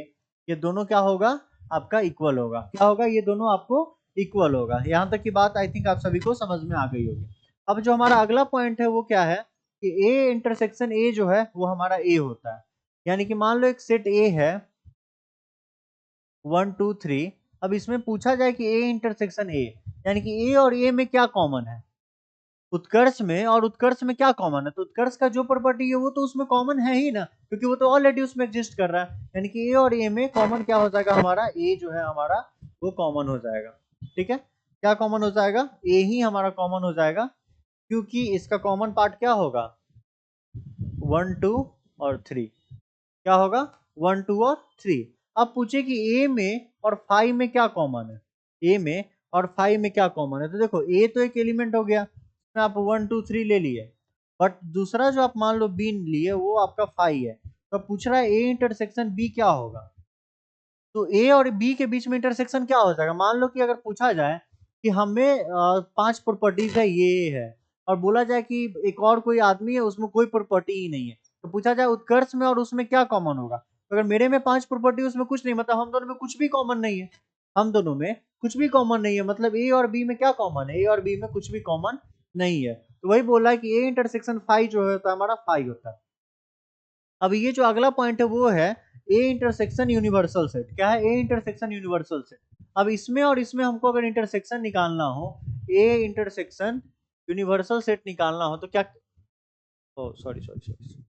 ये दोनों क्या होगा? आपका इक्वल होगा। क्या होगा? ये दोनों आपको इक्वल होगा। यहाँ तक की बात आई थिंक आप सभी को समझ में आ गई होगी। अब जो हमारा अगला पॉइंट है वो क्या है कि ए इंटरसेक्शन ए जो है वो हमारा ए होता है। यानी कि मान लो एक सेट ए है 1 2 3। अब इसमें पूछा जाए कि ए इंटरसेक्शन ए, यानी कि ए और ए में क्या कॉमन है? उत्कर्ष में और उत्कर्ष में क्या कॉमन है? तो उत्कर्ष का जो प्रॉपर्टी है वो तो उसमें कॉमन है ही ना, क्योंकि वो तो ऑलरेडी उसमें एग्जिस्ट कर रहा है। यानी कि ए और ए में कॉमन क्या हो जाएगा? हमारा ए जो है हमारा वो कॉमन हो जाएगा। ठीक है? क्या कॉमन हो जाएगा? ए ही हमारा कॉमन हो जाएगा, क्योंकि इसका कॉमन पार्ट क्या होगा? 1 2 और 3। क्या होगा? 1 2 और 3। अब पूछे कि ए में और 5 में क्या कॉमन है? ए में और 5 में क्या कॉमन है? तो देखो, ए तो एक एलिमेंट हो गया, इसमें आप 1 2 3 ले लिए, बट दूसरा जो आप मान लो बी लिए वो आपका 5 है। तो पूछ रहा है ए इंटरसेक्शन बी क्या होगा? तो ए और बी के बीच में इंटरसेक्शन क्या हो जाएगा? मान लो कि अगर पूछा जाए कि हमें 5 प्रॉपर्टीज है, ये है और बोला जाए कि एक और कोई आदमी है उसमें कोई प्रॉपर्टी ही नहीं है, तो पूछा जाए उत्कर्ष में और उसमें क्या कॉमन होगा, तो अगर मेरे में 5 प्रॉपर्टी उसमें कुछ नहीं, मतलब हम दोनों में कुछ भी कॉमन नहीं है, हम दोनों में कुछ भी कॉमन नहीं है, मतलब ए और बी में क्या कॉमन है, ए और बी में कुछ भी कॉमन नहीं है, तो वही बोला है कि ए इंटरसेक्शन फाई जो होता है हमारा फाई होता है। अब ये जो अगला पॉइंट है वो है ए इंटरसेक्शन यूनिवर्सल सेट। क्या है? A intersection universal set. अब इसमें और इसमें हमको अगर इंटरसेक्शन निकालना हो, ए इंटरसेक्शन यूनिवर्सल सेट निकालना हो तो क्या, ओ सॉरी सॉरी सॉरी,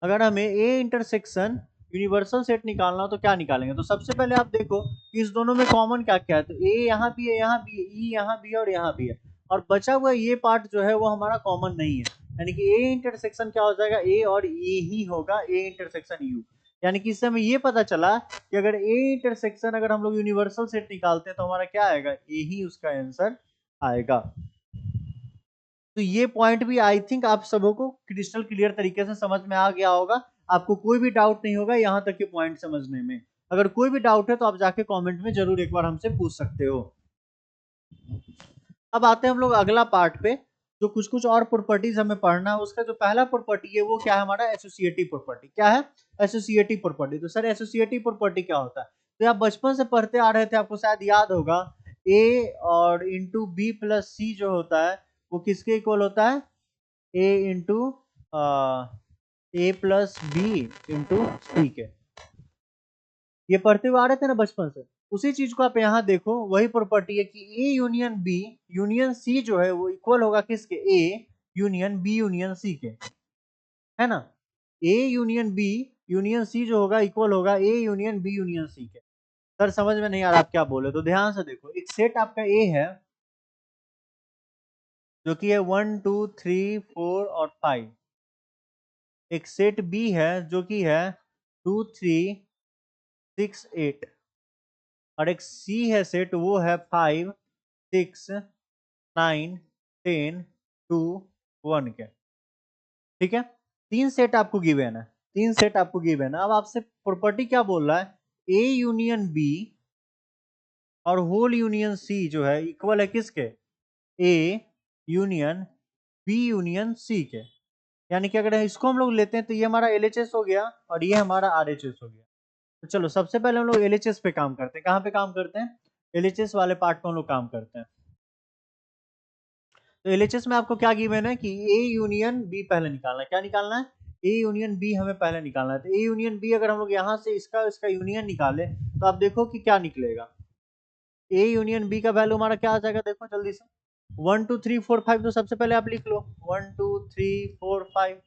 अगर हमें ए इंटरसेक्शन यूनिवर्सल सेट निकालना हो तो क्या निकालेंगे, तो सबसे पहले आप देखो कि इस दोनों में कॉमन क्या क्या है, तो ए यहाँ भी है, यहाँ भी है, ई यहाँ भी है और यहाँ भी है, और बचा हुआ ये पार्ट जो है वो हमारा कॉमन नहीं है, यानी कि ए इंटरसेक्शन क्या हो जाएगा, ए और ई ही होगा, ए इंटरसेक्शन यू। यानी कि इससे हमें ये पता चला कि अगर ए इंटरसेक्शन अगर हम लोग यूनिवर्सल सेट निकालते हैं तो हमारा क्या आएगा, ए ही उसका आंसर आएगा। तो ये पॉइंट भी आई थिंक आप सबों को क्रिस्टल क्लियर तरीके से समझ में आ गया होगा, आपको कोई भी डाउट नहीं होगा यहाँ तक के पॉइंट समझने में। अगर कोई भी डाउट है तो आप जाके कमेंट में जरूर एक बार हमसे पूछ सकते हो। अब आते हैं हम लोग अगला पार्ट पे, जो कुछ कुछ और प्रॉपर्टीज हमें पढ़ना है। उसका जो पहला प्रॉपर्टी है वो क्या है हमारा, एसोसिएटिव प्रॉपर्टी। क्या है? Associative property. तो सर एसोसिएटिव प्रॉपर्टी क्या होता है, तो आप बचपन से पढ़ते आ रहे थे, आपको शायद याद होगा, ए और इंटू बी प्लस सी जो होता है वो किसके इक्वल होता है, ए इंटू ए प्लस बी इंटू सी के। ये पढ़ते हुए आ रहे थे ना बचपन से, उसी चीज को आप यहाँ देखो, वही प्रॉपर्टी है कि A union B union C जो है वो इक्वल होगा किसके, A union B union C के, है ना। A union B union C जो होगा इक्वल होगा A union B union C के। सर समझ में नहीं आ रहा आप क्या बोले, तो ध्यान से देखो, एक सेट आपका ए है जो कि है 1 2 3 4 और 5, एक सेट बी है जो कि है 2 3 6 8, और एक सी है सेट वो है 5 6 9 10 2 1 के। ठीक है, तीन सेट आपको गिवन है, तीन सेट आपको गिवन है। अब आपसे प्रॉपर्टी क्या बोल रहा है, ए यूनियन बी और होल यूनियन सी जो है इक्वल है किसके, A union B union C के। यानी कि अगर इसको हम लोग लेते हैं तो ये हमारा एलएचएस हो गया और ये हमारा आरएचएस हो गया। तो चलो सबसे पहले हम लोग एलएचएस पे काम करते हैं। कहाँ पे काम करते हैं, एलएचएस वाले पार्ट पे हम लोग काम करते हैं। तो एलएचएस में आपको क्या गिवन है कि ए यूनियन बी पहले निकालना है। क्या निकालना है, ए यूनियन बी हमें पहले निकालना है। तो ए यूनियन बी अगर हम लोग यहाँ से इसका इसका यूनियन निकाले तो आप देखो कि क्या निकलेगा, ए यूनियन बी का वैल्यू हमारा क्या आ जाएगा, देखो जल्दी से, 1 2 3 4 5। तो सबसे पहले आप लिख लो 1 2 3 4 5।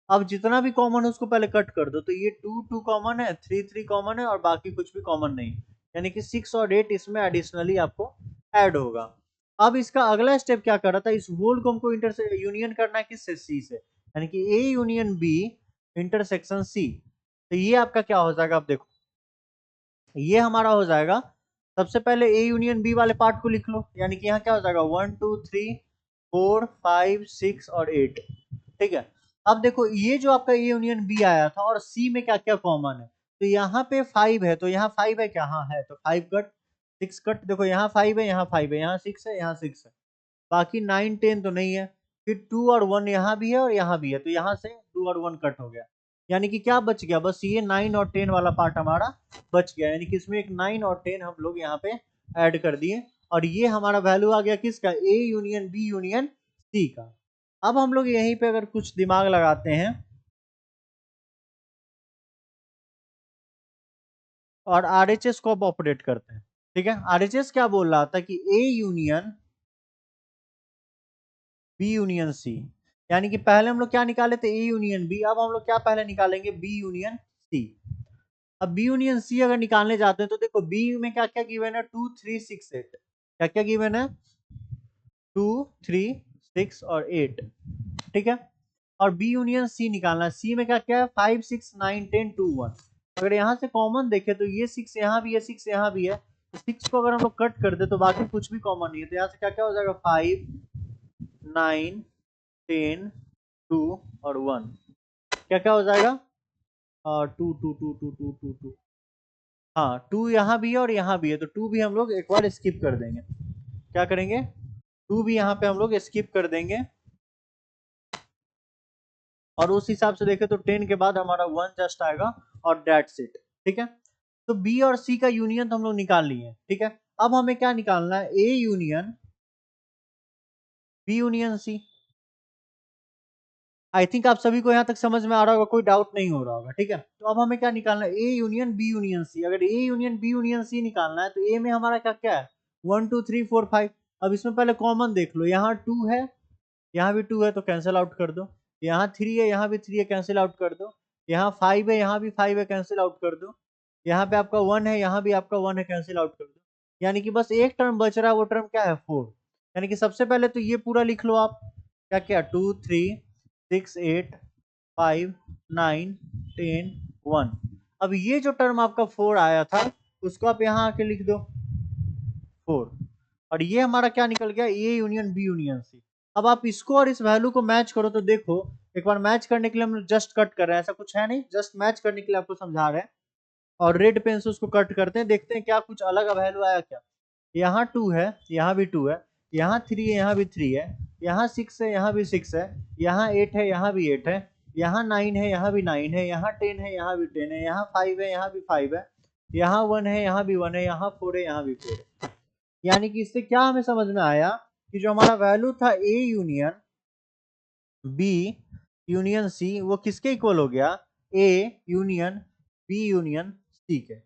अब जितना भी कॉमन है उसको पहले कट कर दो, तो ये 2 कॉमन है, 3 कॉमन है और बाकी कुछ भी कॉमन नहीं, यानी कि 6 और 8 इसमें एडिशनली आपको ऐड होगा। अब इसका अगला स्टेप क्या कर रहा था, इस होल को हमको इंटर से यूनियन करना है किससे, सी से, यानी कि A union B intersection C. तो ये आपका क्या हो जाएगा, आप देखो ये हमारा हो जाएगा, सबसे पहले ए यूनियन बी वाले पार्ट को लिख लो, यानी कि यहाँ क्या हो जाएगा 1 2 3 4 5 6 और 8। ठीक है, अब देखो ये जो आपका ए यूनियन बी आया था और सी में क्या क्या कॉमन है, तो यहाँ पे 5 है, तो यहाँ 5 है क्या, हाँ है, तो 5 कट 6 कट, देखो यहाँ 5 है, यहाँ 5 है, यहाँ 6 है, यहाँ 6 है, बाकी 9 10 तो नहीं है। फिर 2 और 1 यहाँ भी है और यहाँ भी है, तो यहाँ से 2 और 1 कट हो गया, यानी कि क्या बच गया, बस ये 9 और 10 वाला पार्ट हमारा बच गया, यानी कि इसमें एक 9 और 10 हम लोग यहाँ पे ऐड कर दिए, और ये हमारा वैल्यू आ गया किसका, A union B union C का। अब हम लोग यहीं पे अगर कुछ दिमाग लगाते हैं और आरएचएस को ऑपरेट करते हैं। ठीक है, आरएचएस क्या बोल रहा था कि A union B union C, यानी कि पहले हम लोग क्या निकाले थे, ए यूनियन बी, अब हम लोग क्या पहले निकालेंगे, बी यूनियन सी। अब बी यूनियन सी अगर निकालने जाते हैं तो देखो बी में क्या क्या गिवन है, 2 3 6 8, क्या क्या गिवन है, 2 3 6 और 8। ठीक है, और बी यूनियन सी निकालना है, सी में क्या क्या है, 5 6 9 10 2 1। अगर यहाँ से कॉमन देखे तो ये 6 यहाँ भी है, 6 यहाँ भी है, तो 6 को अगर हम लोग कट कर दे तो बाकी कुछ भी कॉमन नहीं है, तो यहाँ से क्या क्या हो जाएगा, 5 9 10 2 और 1, क्या क्या हो जाएगा, 2 2 2 2 2 2 2, हाँ 2 यहाँ भी है और यहाँ भी है, तो 2 भी हम लोग एक बार स्किप कर देंगे। क्या करेंगे, 2 भी यहाँ पे हम लोग स्किप कर देंगे, और उस हिसाब से देखें तो 10 के बाद हमारा 1 जस्ट आएगा और दैट्स इट। ठीक है, तो बी और सी का यूनियन तो हम लोग निकाल लिए। ठीक है, अब हमें क्या निकालना है, A union B union C. I think आप सभी को यहाँ तक समझ में आ रहा होगा, कोई डाउट नहीं हो रहा होगा। ठीक है, तो अब हमें क्या निकालना है, A union B union C. अगर A union B union C निकालना है तो ए में हमारा क्या क्या है, 1 2 3 4 5। अब इसमें पहले कॉमन देख लो, यहाँ 2 है, यहाँ भी 2 है तो कैंसिल आउट कर दो, यहाँ 3 है, यहाँ भी 3 है, कैंसिल आउट कर दो, यहाँ 5 है, यहाँ भी 5 है, कैंसिल आउट कर दो, यहाँ पे आपका 1 है, यहाँ भी आपका 1 है, कैंसिल आउट कर दो। यानी कि बस एक टर्म बच रहा है, वो टर्म क्या है, 4। यानी कि सबसे पहले तो ये पूरा लिख लो आप, क्या क्या, 2 3 6 8 5 9 10 1। अब ये जो टर्म आपका 4 आया था, उसको आप यहाँ आके लिख दो 4, और ये हमारा क्या निकल गया, A union B union C. अब आप इसको और इस वैल्यू को मैच करो, तो देखो एक बार मैच करने के लिए हम जस्ट कट कर रहे हैं, ऐसा कुछ है नहीं, जस्ट मैच करने के लिए आपको समझा रहे हैं, और रेड पेन से उसको कट करते हैं, देखते हैं क्या कुछ अलग वैल्यू आया क्या। यहाँ 2 है, यहाँ भी 2 है, यहाँ 3 है, यहाँ भी 3 है, यहाँ 6 है, यहाँ भी 6 है, यहाँ 8 है, यहाँ भी 8 है, यहाँ 9 है, यहाँ भी 9 है, यहाँ 10 है, यहाँ भी 10 है, यहाँ 5 है, यहाँ भी 5 है, यहाँ 1 है, यहाँ भी 1 है, यहाँ 4 है, यहाँ भी 4 है। यानी कि इससे क्या हमें समझ में आया कि जो हमारा वैल्यू था A union B union C, वो किसके इक्वल हो गया, A union B union C के।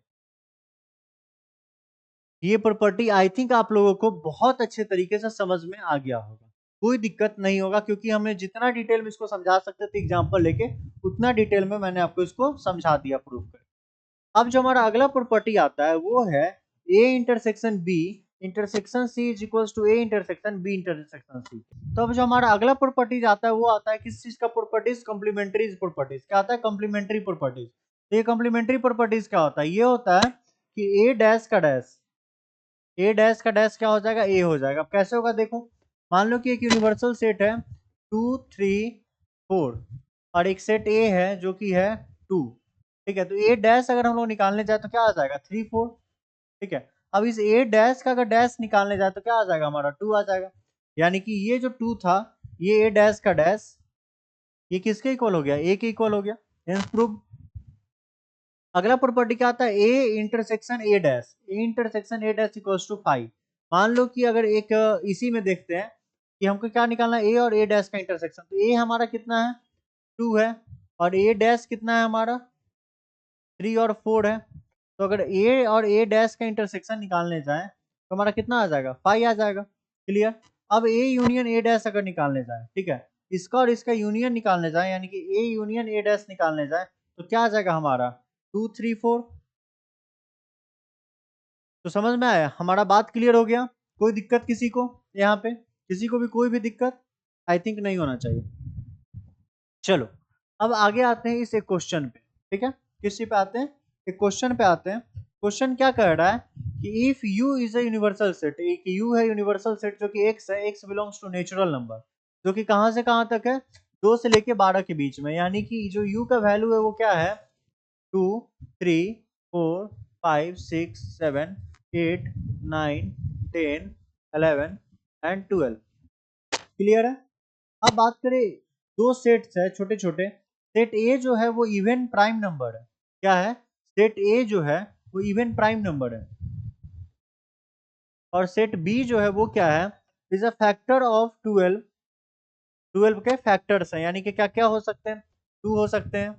ये प्रॉपर्टी आई थिंक आप लोगों को बहुत अच्छे तरीके से समझ में आ गया होगा, कोई दिक्कत नहीं होगा, क्योंकि हमें जितना डिटेल में इसको समझा सकते थे एग्जांपल लेके, उतना डिटेल में मैंने आपको इसको समझा दिया प्रूफ कर। अब जो हमारा अगला प्रॉपर्टी आता है वो है A intersection B intersection C is equal to A intersection B intersection C. तो अब जो हमारा अगला प्रॉपर्टीज आता है वो आता है किस चीज का, प्रॉपर्टीज कॉम्प्लीमेंट्री प्रॉपर्टीज। क्या आता है, कॉम्प्लीमेंट्री प्रॉपर्टीज। तो ये कॉम्प्लीमेंट्री प्रॉपर्टीज क्या होता है, ये होता है कि ए डैश का डैश, ए डैश का डैश क्या हो जाएगा, ए हो जाएगा। अब कैसे होगा देखो, मान लो कि एक यूनिवर्सल सेट है 2 3 4, और एक सेट ए है जो कि है 2। ठीक है, तो ए डैश अगर हम लोग निकालने जाए तो क्या आ जाएगा, 3 4। ठीक है, अब इस ए डैश का अगर डैश निकालने जाए तो क्या आ जाएगा, हमारा 2 आ जाएगा। यानी कि ये जो 2 था, ये ए डैश का डैश, ये किसके इक्वल हो गया, ए के इक्वल हो गया। Hence prove. अगला प्रॉपर्टी क्या आता है, A intersection A dash, A intersection A dash equals to 5। मान लो कि अगर एक इसी में देखते हैं कि हमको क्या निकालना है, ए और ए डैश का इंटरसेक्शन। तो ए हमारा कितना है, 2 है, और ए डैश कितना है हमारा, 3 और 4 है। तो अगर ए और ए डैश का इंटरसेक्शन निकालने जाए तो हमारा कितना आ जाएगा, 5 आ जाएगा। क्लियर। अब ए यूनियन ए डैश अगर निकालने जाए, ठीक है, इसका और इसका यूनियन निकालने जाए, यानी कि ए यूनियन ए डैश निकालने जाए, तो क्या आ जाएगा हमारा 2 3 4। तो समझ में आया, हमारा बात क्लियर हो गया। कोई दिक्कत किसी को, यहाँ पे किसी को भी कोई भी दिक्कत आई थिंक नहीं होना चाहिए। चलो, अब आगे आते हैं इस एक क्वेश्चन पे। ठीक है, किस चीज पे आते हैं, एक क्वेश्चन पे आते हैं। क्वेश्चन क्या कह रहा है कि if u is a universal set, एक u है यूनिवर्सल सेट जो कि x है, x belongs to natural number, जो कि कहां से कहां तक है, 2 से लेके 12 के बीच में। यानी कि जो u का वैल्यू है वो क्या है, 2 3 4 5 6 7 8 9 10 11 एंड 12। क्लियर है। अब बात करें, दो सेट्स है छोटे छोटे। सेट ए जो है वो इवन प्राइम नंबर है। क्या है, सेट ए जो है वो इवन प्राइम नंबर है, और सेट बी जो है वो क्या है, इज अ फैक्टर ऑफ 12। 12 के फैक्टर्स हैं, यानी कि क्या क्या हो सकते हैं, 2 हो सकते हैं,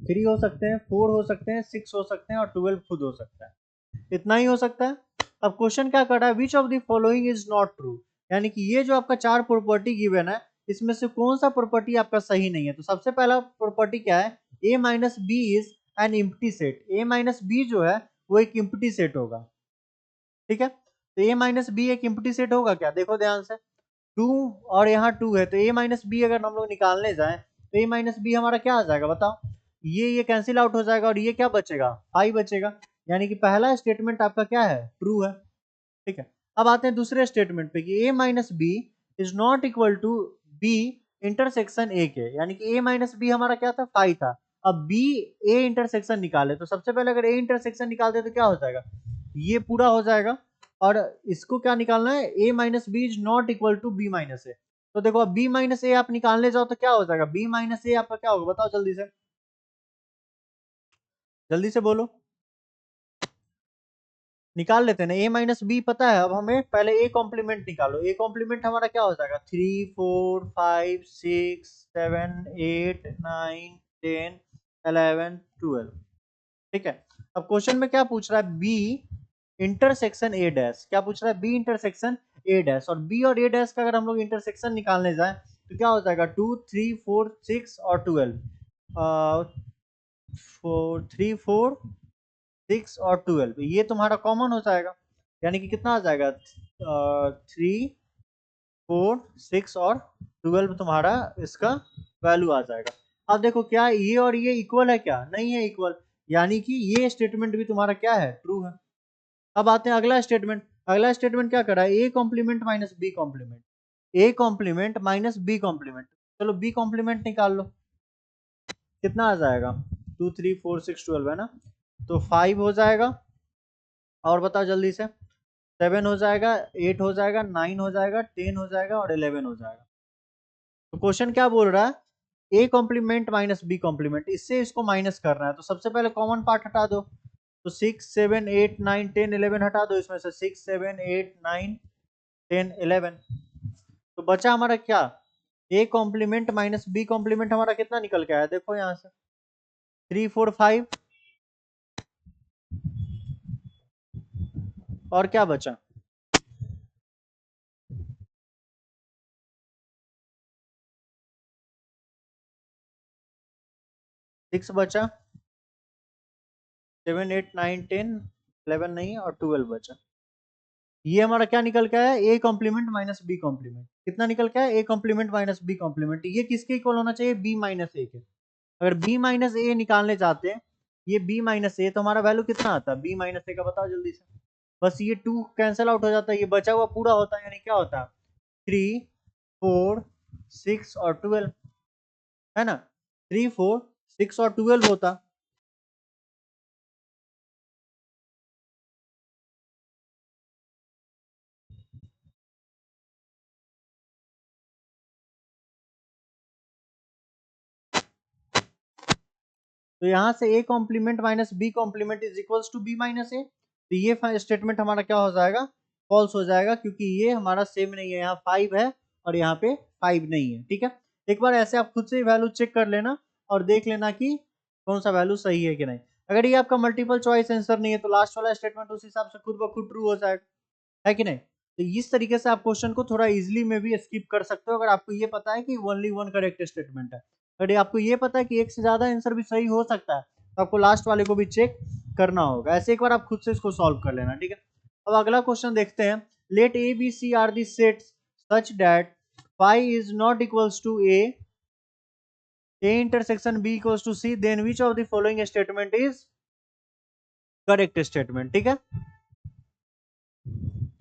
3 हो सकते हैं, 4 हो सकते हैं, 6 हो सकते हैं, और 12 खुद हो सकता है। इतना ही हो सकता है। अब क्वेश्चन क्या कर रहा है, विच of the following is not true. यानी कि ये जो आपका 4 प्रॉपर्टी गिवन है, इसमें से कौन सा प्रॉपर्टी आपका सही नहीं है। तो सबसे पहला प्रॉपर्टी क्या है, a minus B is an empty set. a minus B जो है वो एक इम्प्टी सेट होगा। ठीक है, तो a माइनस बी एक इम्प्टी सेट होगा क्या, देखो ध्यान से, 2 और यहाँ 2 है, तो a माइनस बी अगर हम लोग निकालने जाए तो a माइनस बी हमारा क्या आ जाएगा बताओ, ये कैंसिल आउट हो जाएगा, और ये क्या बचेगा, 5 बचेगा। यानी कि पहला स्टेटमेंट आपका क्या है, ट्रू है। ठीक है, अब आते हैं दूसरे स्टेटमेंट पे कि a minus B is not equal to B intersection a के। यानी कि a माइनस बी हमारा क्या था, 5 था। अब b a इंटरसेक्शन निकाले, तो सबसे पहले अगर a इंटरसेक्शन निकालते तो क्या हो जाएगा, ये पूरा हो जाएगा, और इसको क्या निकालना है, a minus B is not equal to B minus A. तो देखो अब b माइनस ए आप निकालने जाओ तो क्या हो जाएगा, b माइनस ए आपका क्या होगा बताओ जल्दी से बोलो, निकाल लेते हैं ना, a माइनस बी पता है। अब हमें पहले a कॉम्प्लीमेंट निकालो, a कॉम्प्लीमेंट हमारा क्या हो जाएगा, 3 4 5 6 7 8 9 10 11 12। ठीक है। अब क्वेश्चन में क्या पूछ रहा है, b इंटरसेक्शन ए डैश, क्या पूछ रहा है, b इंटरसेक्शन ए डैश। और b और a डैश का अगर हम लोग इंटरसेक्शन निकालने जाए तो क्या हो जाएगा, 2 3 4 6 और 12, 3 4 6 और 12, ये तुम्हारा कॉमन हो जाएगा, यानी कि कितना आ जाएगा, 3 4 6 और 12 तुम्हारा इसका वैल्यू आ जाएगा। अब देखो क्या ये और ये इक्वल है, क्या नहीं है इक्वल, यानी कि ये स्टेटमेंट भी तुम्हारा क्या है, ट्रू है। अब आते हैं अगला स्टेटमेंट, अगला स्टेटमेंट क्या कर रहा है, A complement minus B complement, A complement minus B complement. चलो बी कॉम्प्लीमेंट निकाल लो, कितना आ जाएगा, 2 3 4 6 12 है ना, तो 5 हो जाएगा, और बताओ जल्दी से, 7 हो जाएगा, 8 हो जाएगा, 9 हो जाएगा, 10 हो जाएगा और 11 हो जाएगा। तो क्वेश्चन क्या बोल रहा है, A complement minus B complement, इससे इसको माइनस करना है। तो सबसे पहले कॉमन पार्ट हटा दो, तो 6 7 8 9 10 11 हटा दो इसमें से, 6 7 8 9 10 11। तो बचा हमारा क्या, A complement minus B complement हमारा कितना निकल के आया, देखो यहाँ से 3 4 5, और क्या बचा, 6 बचा, 7 8 9 10 11 नहीं और 12 बचा। ये हमारा क्या निकल के आया, A complement minus B complement, कितना निकल के आया, A complement minus B complement. ये किसके इक्वल होना चाहिए, बी माइनस ए के। अगर बी माइनस ए निकालने जाते हैं, ये बी माइनस ए, तो हमारा वैल्यू कितना आता है, बी माइनस ए का बताओ जल्दी से। बस ये 2 कैंसिल आउट हो जाता है, ये बचा हुआ पूरा होता है, यानी क्या होता है, 3 4 6 और 12, है ना, 3 4 6 और 12 होता। तो यहाँ से a complement minus B complement is equals to B minus A. तो ये स्टेटमेंट हमारा क्या हो जाएगा, फॉल्स हो जाएगा, क्योंकि ये हमारा सेम नहीं है, यहाँ 5 है और यहाँ पे 5 नहीं है। ठीक है, एक बार ऐसे आप खुद से वैल्यू चेक कर लेना और देख लेना कि कौन सा वैल्यू सही है कि नहीं। अगर ये आपका मल्टीपल चॉइस आंसर नहीं है तो लास्ट वाला स्टेटमेंट उस हिसाब से खुद ब खुद ट्रू हो जाएगा, है कि नहीं। तो इस तरीके से आप क्वेश्चन को थोड़ा इजीली में भी स्किप कर सकते हो, अगर आपको ये पता है कि ओनली वन करेक्ट स्टेटमेंट है। अगर आपको ये पता है कि एक से ज्यादा आंसर भी सही हो सकता है, तो आपको लास्ट वाले को भी चेक करना होगा। ऐसे एक बार आप खुद से इसको सॉल्व कर लेना, ठीक है। अब अगला क्वेश्चन देखते हैं, let A B C are the sets such that phi is not equals to A intersection B equals to C, then which of the following statement is correct statement. ठीक है,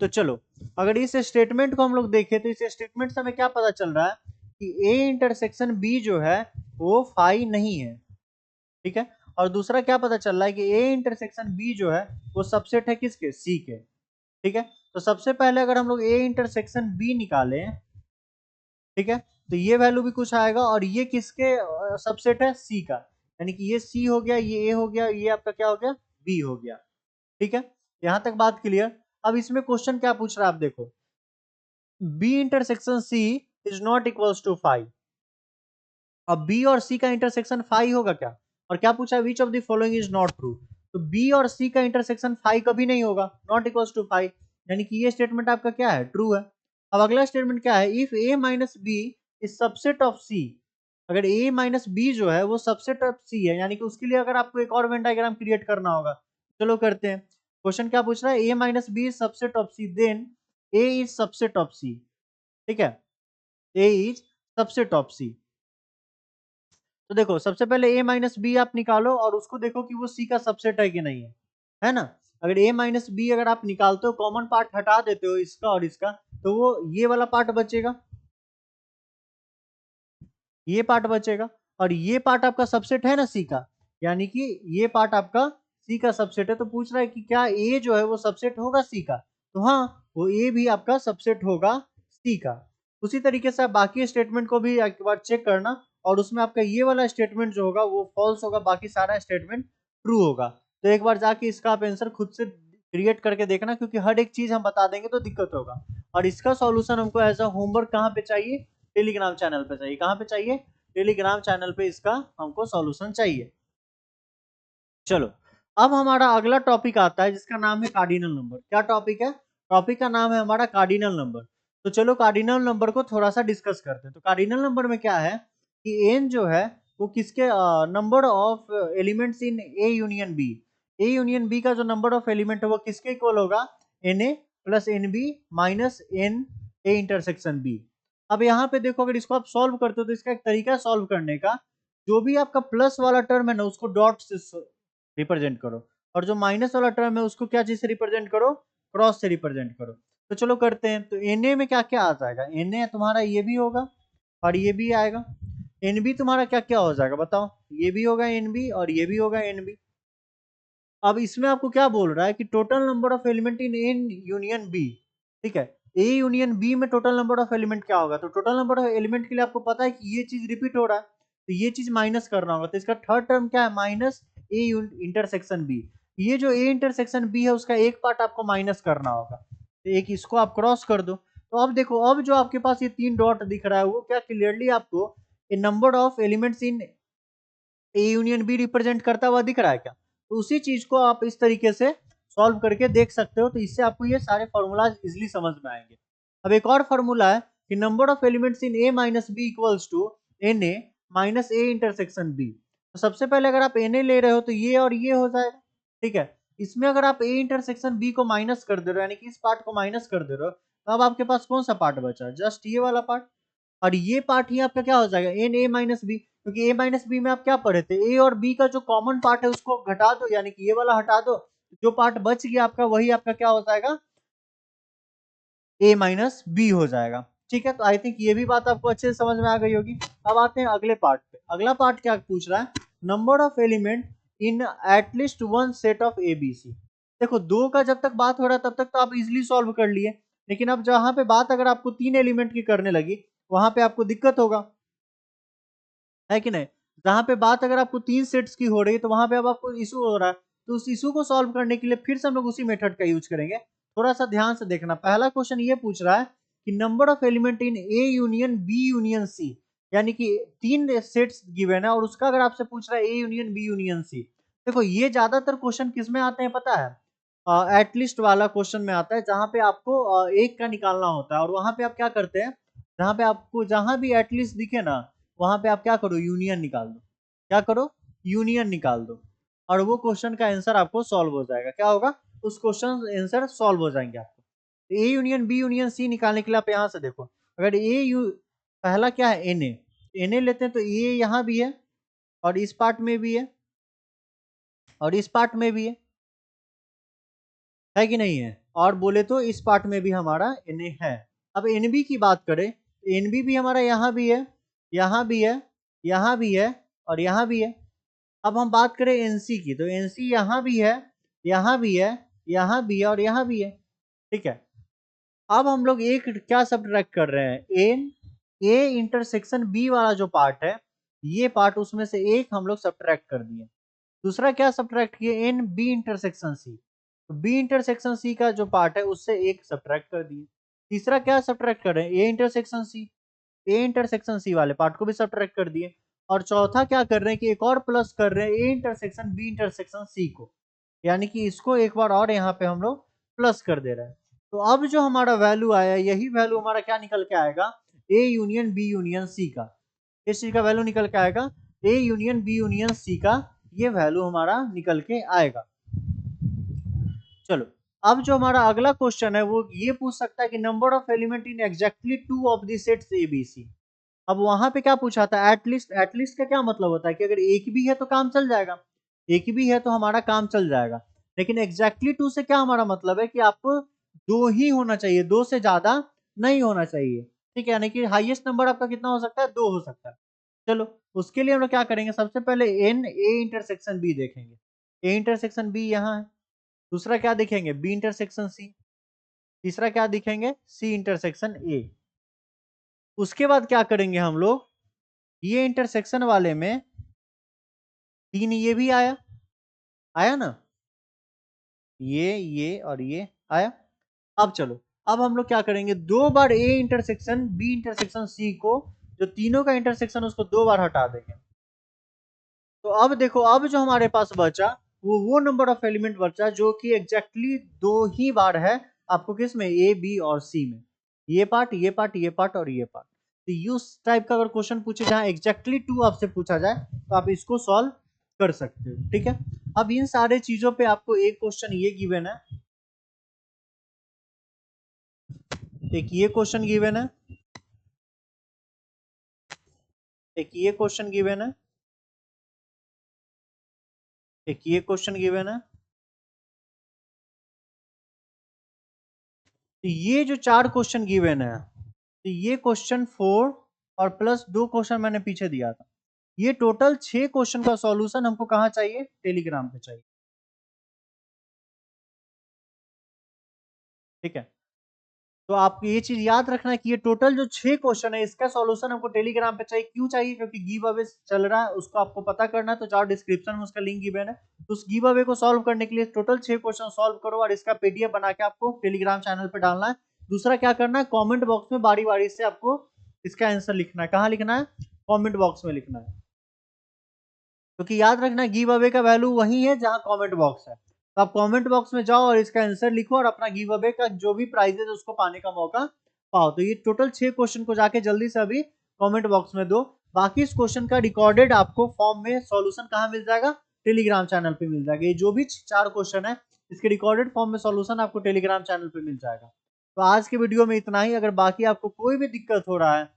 तो चलो अगर इस स्टेटमेंट को हम लोग देखें तो इस स्टेटमेंट से हमें क्या पता चल रहा है कि ए इंटरसेक्शन बी जो है वो फाई नहीं है। ठीक है, और दूसरा क्या पता चल रहा है कि ए इंटरसेक्शन बी जो है वो सबसेट है किसके, सी के। ठीक है, तो सबसे पहले अगर हम लोग ए इंटरसेक्शन बी निकालें, ठीक है, तो ये वैल्यू भी कुछ आएगा, और ये किसके सबसेट है, सी का, यानी कि ये सी हो गया, ये ए हो गया, ये आपका क्या हो गया, बी हो गया। ठीक है, यहां तक बात क्लियर। अब इसमें क्वेश्चन क्या पूछ रहा है आप देखो, B intersection C is not equals to five. अब बी और सी का इंटरसेक्शन फाइव होगा क्या, और क्या पूछा, विच of the following is not true. तो बी और सी का इंटरसेक्शन फाइव कभी नहीं होगा, नॉट इक्वल्स टू फाइव, यानी कि ये स्टेटमेंट आपका क्या है, ट्रू है। अब अगला स्टेटमेंट क्या है, if A minus B is subset of C. अगर ए माइनस बी जो है वो सबसेट ऑफ सी है, यानी कि उसके लिए अगर आपको एक और वेन डायग्राम क्रिएट करना होगा, चलो करते हैं। क्वेश्चन क्या पूछ रहा है, A minus B is subset of C, then A is subset of C. ठीक है, A is subset of C. तो देखो सबसे पहले ए माइनस बी आप निकालो और उसको देखो कि वो सी का सबसेट है कि नहीं है ना। अगर ए माइनस बी अगर आप निकालते हो, कॉमन पार्ट हटा देते हो इसका और इसका, तो वो ये वाला पार्ट बचेगा, ये पार्ट बचेगा, और ये पार्ट आपका सबसेट है ना सी का, यानी कि ये पार्ट आपका सी का सबसेट है। तो पूछ रहा है कि क्या ए जो है वो सबसेट होगा सी का, तो हाँ, वो ए भी आपका सबसेट होगा सी का। उसी तरीके से आप बाकी स्टेटमेंट को भी एक बार चेक करना और उसमें आपका ये वाला स्टेटमेंट जो होगा वो फॉल्स होगा, बाकी सारा स्टेटमेंट ट्रू होगा। तो एक बार जाके इसका आप आंसर खुद से क्रिएट करके देखना, क्योंकि हर एक चीज हम बता देंगे तो दिक्कत होगा। और इसका सॉल्यूशन हमको एज अ होमवर्क कहाँ पे चाहिए? टेलीग्राम चैनल पे चाहिए। कहाँ पे चाहिए? टेलीग्राम चैनल पे इसका हमको सॉल्यूशन चाहिए। चलो, अब हमारा अगला टॉपिक आता है जिसका नाम है कार्डिनल नंबर। क्या टॉपिक है? टॉपिक का नाम है हमारा कार्डिनल नंबर। तो चलो कार्डिनल नंबर को थोड़ा सा डिस्कस करते हैं। तो कार्डिनल नंबर में क्या है कि एन जो है वो किसके number of elements in A union B. A union B का जो नंबर ऑफ एलिमेंट है वो किसके इक्वल होगा? N A plus n B minus n A intersection B. अब यहाँ पे देखो, अगर इसको आप सॉल्व करते हो तो इसका एक तरीका है सॉल्व करने का। जो भी आपका प्लस वाला टर्म है ना उसको डॉट से रिप्रेजेंट करो, और जो माइनस वाला टर्म है उसको क्या चीज से रिप्रेजेंट करो? क्रॉस से रिप्रेजेंट करो। तो चलो करते हैं। तो एन ए में क्या क्या आ जाएगा? एन ए तुम्हारा ये भी होगा और ये भी आएगा। एन बी तुम्हारा क्या क्या हो जाएगा बताओ? ये भी होगा एन बी और ये भी होगा एन बी। अब इसमें आपको क्या बोल रहा है कि total number of element in n union B. ठीक है, ए यूनियन बी में टोटल नंबर ऑफ एलिमेंट क्या होगा? तो टोटल नंबर ऑफ एलिमेंट के लिए आपको पता है कि ये चीज रिपीट हो रहा है, तो ये चीज माइनस करना होगा। तो इसका थर्ड टर्म क्या है? Minus A intersection B. ये जो ए इंटरसेक्शन बी है उसका एक पार्ट आपको माइनस करना होगा, तो एक इसको आप क्रॉस कर दो। तो अब देखो, अब जो आपके पास ये तीन डॉट दिख रहा है वो क्या क्लियरली आपको a number of elements in A union B represent करता हुआ दिख रहा है क्या? तो उसी चीज को आप इस तरीके से सॉल्व करके देख सकते हो। तो इससे आपको ये सारे फॉर्मूलाज इजिली समझ में आएंगे। अब एक और फॉर्मूला है कि number of elements in A minus B equals to n A minus A intersection B. तो सबसे पहले अगर आप एन ए ले रहे हो तो ये और ये हो जाएगा। ठीक है, इसमें अगर आप ए इंटरसेक्शन बी को माइनस कर दे रहे हो, यानी कि इस पार्ट को माइनस कर दे रहे हो, तो अब आपके पास कौन सा पार्ट बचा? जस्ट ये वाला पार्ट। और ये पार्ट ही आपका क्या हो जाएगा? एन ए माइनस बी, क्योंकि ए माइनस बी में आप क्या पढ़े थे? ए और बी का जो कॉमन पार्ट है उसको घटा दो, यानी कि ये वाला हटा दो। जो पार्ट बच गया आपका वही आपका क्या हो जाएगा? ए माइनस बी हो जाएगा। ठीक है, तो आई थिंक ये भी बात आपको अच्छे से समझ में आ गई होगी। अब आते हैं अगले पार्ट पे। अगला पार्ट क्या पूछ रहा है? Number of element in at least one set of A B C. देखो, दो का जब तक बात हो रहा है तब तक तो आप इजिली सॉल्व कर लिए, लेकिन अब जहां पे बात अगर आपको तीन एलिमेंट की करने लगी वहां पे आपको दिक्कत होगा, है कि नहीं? जहां पे बात अगर आपको तीन सेट्स की हो रही है तो वहां पे अब आपको इशू हो रहा है। तो उस इशू को सॉल्व करने के लिए फिर से हम लोग उसी मेथड का यूज करेंगे। थोड़ा सा ध्यान से देखना। पहला क्वेश्चन ये पूछ रहा है कि number of element in A union B union C, यानी कि तीन सेट्स गिवन है और उसका अगर आपसे पूछ रहा है A union B union C. देखो, ये ज्यादातर क्वेश्चन किस में आते हैं पता है? एटलीस्ट वाला क्वेश्चन में आता है, जहां पे आपको एक का निकालना होता है। और वहां पे आप क्या करते हैं? जहां पे आपको जहां भी एटलीस्ट दिखे ना वहां पे आप क्या करो? यूनियन निकाल दो। क्या करो? यूनियन निकाल दो। और वो क्वेश्चन का आंसर आपको सॉल्व हो जाएगा। क्या होगा? उस क्वेश्चन आंसर सॉल्व हो जाएंगे आपको। A union B union C निकालने के लिए आप यहां से देखो, अगर ए यू पहला क्या है? N A. एन ए लेते हैं तो ए यहां भी है और इस पार्ट में भी है और इस पार्ट में भी है कि नहीं है? और बोले तो इस पार्ट में भी हमारा एन ए है। अब एन बी की बात करें तो एन बी भी हमारा यहाँ भी है, यहाँ भी है, यहाँ भी है और यहाँ भी है। अब हम बात करें एनसी की, तो एनसी यहाँ भी है, यहाँ भी है, यहाँ भी है और यहाँ भी है। ठीक है, अब हम लोग एक क्या सब्ट्रैक्ट कर रहे हैं? एन ए इंटरसेक्शन बी वाला जो पार्ट है, ये पार्ट उसमें से एक हम लोग सब्ट्रैक्ट कर दिए। दूसरा क्या सब्ट्रैक्ट किए? N B intersection C. तो बी इंटरसेक्शन सी का जो पार्ट है उससे एक सब्ट्रैक्ट कर दिए। तीसरा क्या सब्ट्रैक्ट कर रहे हैं? A intersection C. A intersection C वाले पार्ट को भी सब्ट्रैक्ट कर दिए। और चौथा क्या कर रहे हैं कि एक और प्लस कर रहे हैं A intersection B intersection C को, यानी कि इसको एक बार और यहाँ पे हम लोग प्लस कर दे रहे हैं। तो अब जो हमारा वैल्यू आया, यही वैल्यू हमारा क्या निकल के आएगा? A union B union C का। इस चीज का वैल्यू निकल के आएगा A union B union C का। ये वैल्यू हमारा निकल के आएगा। चलो, अब जो हमारा अगला क्वेश्चन है वो ये पूछ सकता है कि number of element in exactly two of the sets A B C. अब वहां पे क्या पूछा था? एटलीस्ट। एटलीस्ट का क्या मतलब होता है कि अगर एक भी है तो काम चल जाएगा, एक भी है तो हमारा काम चल जाएगा। लेकिन एग्जैक्टली टू से क्या हमारा मतलब है कि आपको दो ही होना चाहिए, दो से ज्यादा नहीं होना चाहिए। ठीक है, यानी कि हाईएस्ट नंबर आपका कितना हो सकता है? दो हो सकता है। चलो, उसके लिए हम लोग क्या करेंगे? सबसे पहले एन ए इंटरसेक्शन बी देखेंगे। ए इंटरसेक्शन बी यहाँ है। दूसरा क्या देखेंगे? B intersection C. तीसरा क्या दिखेंगे, सी इंटरसेक्शन ए। उसके बाद क्या करेंगे हम लोग, ये इंटरसेक्शन वाले में 3 ये भी आया, आया ना, ये और ये आया। अब चलो, अब हम लोग क्या करेंगे, 2 बार A intersection B intersection C को, जो तीनों का इंटरसेक्शन उसको 2 बार हटा देंगे। तो अब देखो, अब जो हमारे पास बचा वो नंबर ऑफ एलिमेंट बचा जो कि एग्जैक्टली 2 ही बार है आपको किस में, ए बी और सी में। ये पार्ट, ये पार्ट, ये पार्ट और ये पार्ट। तो इस टाइप का अगर क्वेश्चन पूछे जहां एग्जैक्टली 2 आपसे पूछा जाए तो आप इसको सॉल्व कर सकते हो, ठीक है। अब इन सारे चीजों पे आपको एक क्वेश्चन ये गिवन है, एक ये क्वेश्चन गिवन है, एक ये क्वेश्चन गिवन है, एक ये क्वेश्चन गिवन है। तो ये जो 4 क्वेश्चन गिवन है, तो ये क्वेश्चन 4 और प्लस 2 क्वेश्चन मैंने पीछे दिया था, ये टोटल 6 क्वेश्चन का सॉल्यूशन हमको कहाँ चाहिए, टेलीग्राम पे चाहिए, ठीक है। तो आप ये चीज याद रखना है कि ये टोटल जो 6 क्वेश्चन है इसका सॉल्यूशन हमको टेलीग्राम पे चाहिए। क्यों चाहिए, क्योंकि गिव अवे चल रहा है, उसको आपको पता करना है। तो जाओ डिस्क्रिप्शन में उसका लिंक गिवन है, तो उस गिव अवे को सॉल्व करने के लिए टोटल 6 क्वेश्चन सॉल्व करो और इसका पीडीएफ बना के आपको टेलीग्राम चैनल पे डालना है। दूसरा क्या करना है, कॉमेंट बॉक्स में बारी बारी से आपको इसका आंसर लिखना है। कहाँ लिखना है, कॉमेंट बॉक्स में लिखना है, क्योंकि याद रखना गिव अवे का वैल्यू वही है जहां कमेंट बॉक्स है। तो आप कमेंट बॉक्स में जाओ और इसका आंसर लिखो और अपना गिव अवे का जो भी प्राइज है उसको पाने का मौका पाओ। तो ये टोटल 6 क्वेश्चन को जाके जल्दी से अभी कमेंट बॉक्स में दो। बाकी इस क्वेश्चन का रिकॉर्डेड आपको फॉर्म में सॉल्यूशन कहाँ मिल जाएगा, टेलीग्राम चैनल पे मिल जाएगा। ये जो भी 4 क्वेश्चन है इसके रिकॉर्डेड फॉर्म में सॉल्यूशन आपको टेलीग्राम चैनल पे मिल जाएगा। तो आज के वीडियो में इतना ही। अगर बाकी आपको कोई भी दिक्कत हो रहा है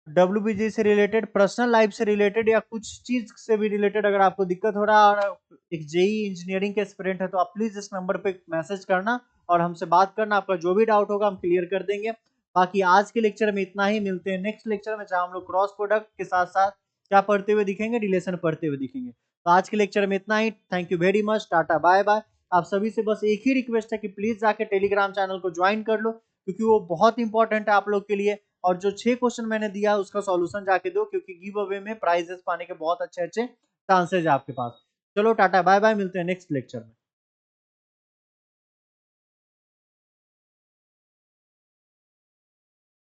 WBG से रिलेटेड, पर्सनल लाइफ से रिलेटेड या कुछ चीज से भी रिलेटेड अगर आपको दिक्कत हो रहा है और एक जेई इंजीनियरिंग के एस्पिरेंट है तो आप प्लीज इस नंबर पे मैसेज करना और हमसे बात करना। आपका जो भी डाउट होगा हम क्लियर कर देंगे। बाकी आज के लेक्चर में इतना ही, मिलते हैं नेक्स्ट लेक्चर में जहां हम लोग क्रॉस प्रोडक्ट के साथ साथ क्या पढ़ते हुए दिखेंगे, रिलेशन पढ़ते हुए दिखेंगे। तो आज के लेक्चर में इतना ही। Thank you very much, tata bye bye. आप सभी से बस एक ही रिक्वेस्ट है कि प्लीज जाके टेलीग्राम चैनल को ज्वाइन कर लो, क्योंकि वो बहुत इंपॉर्टेंट है आप लोग के लिए। और जो 6 क्वेश्चन मैंने दिया उसका सॉल्यूशन जाके दो, क्योंकि गिव अवे में प्राइजेस पाने के बहुत अच्छे अच्छे चांसेस है आपके पास। चलो टाटा बाय बाय, मिलते हैं नेक्स्ट लेक्चर में।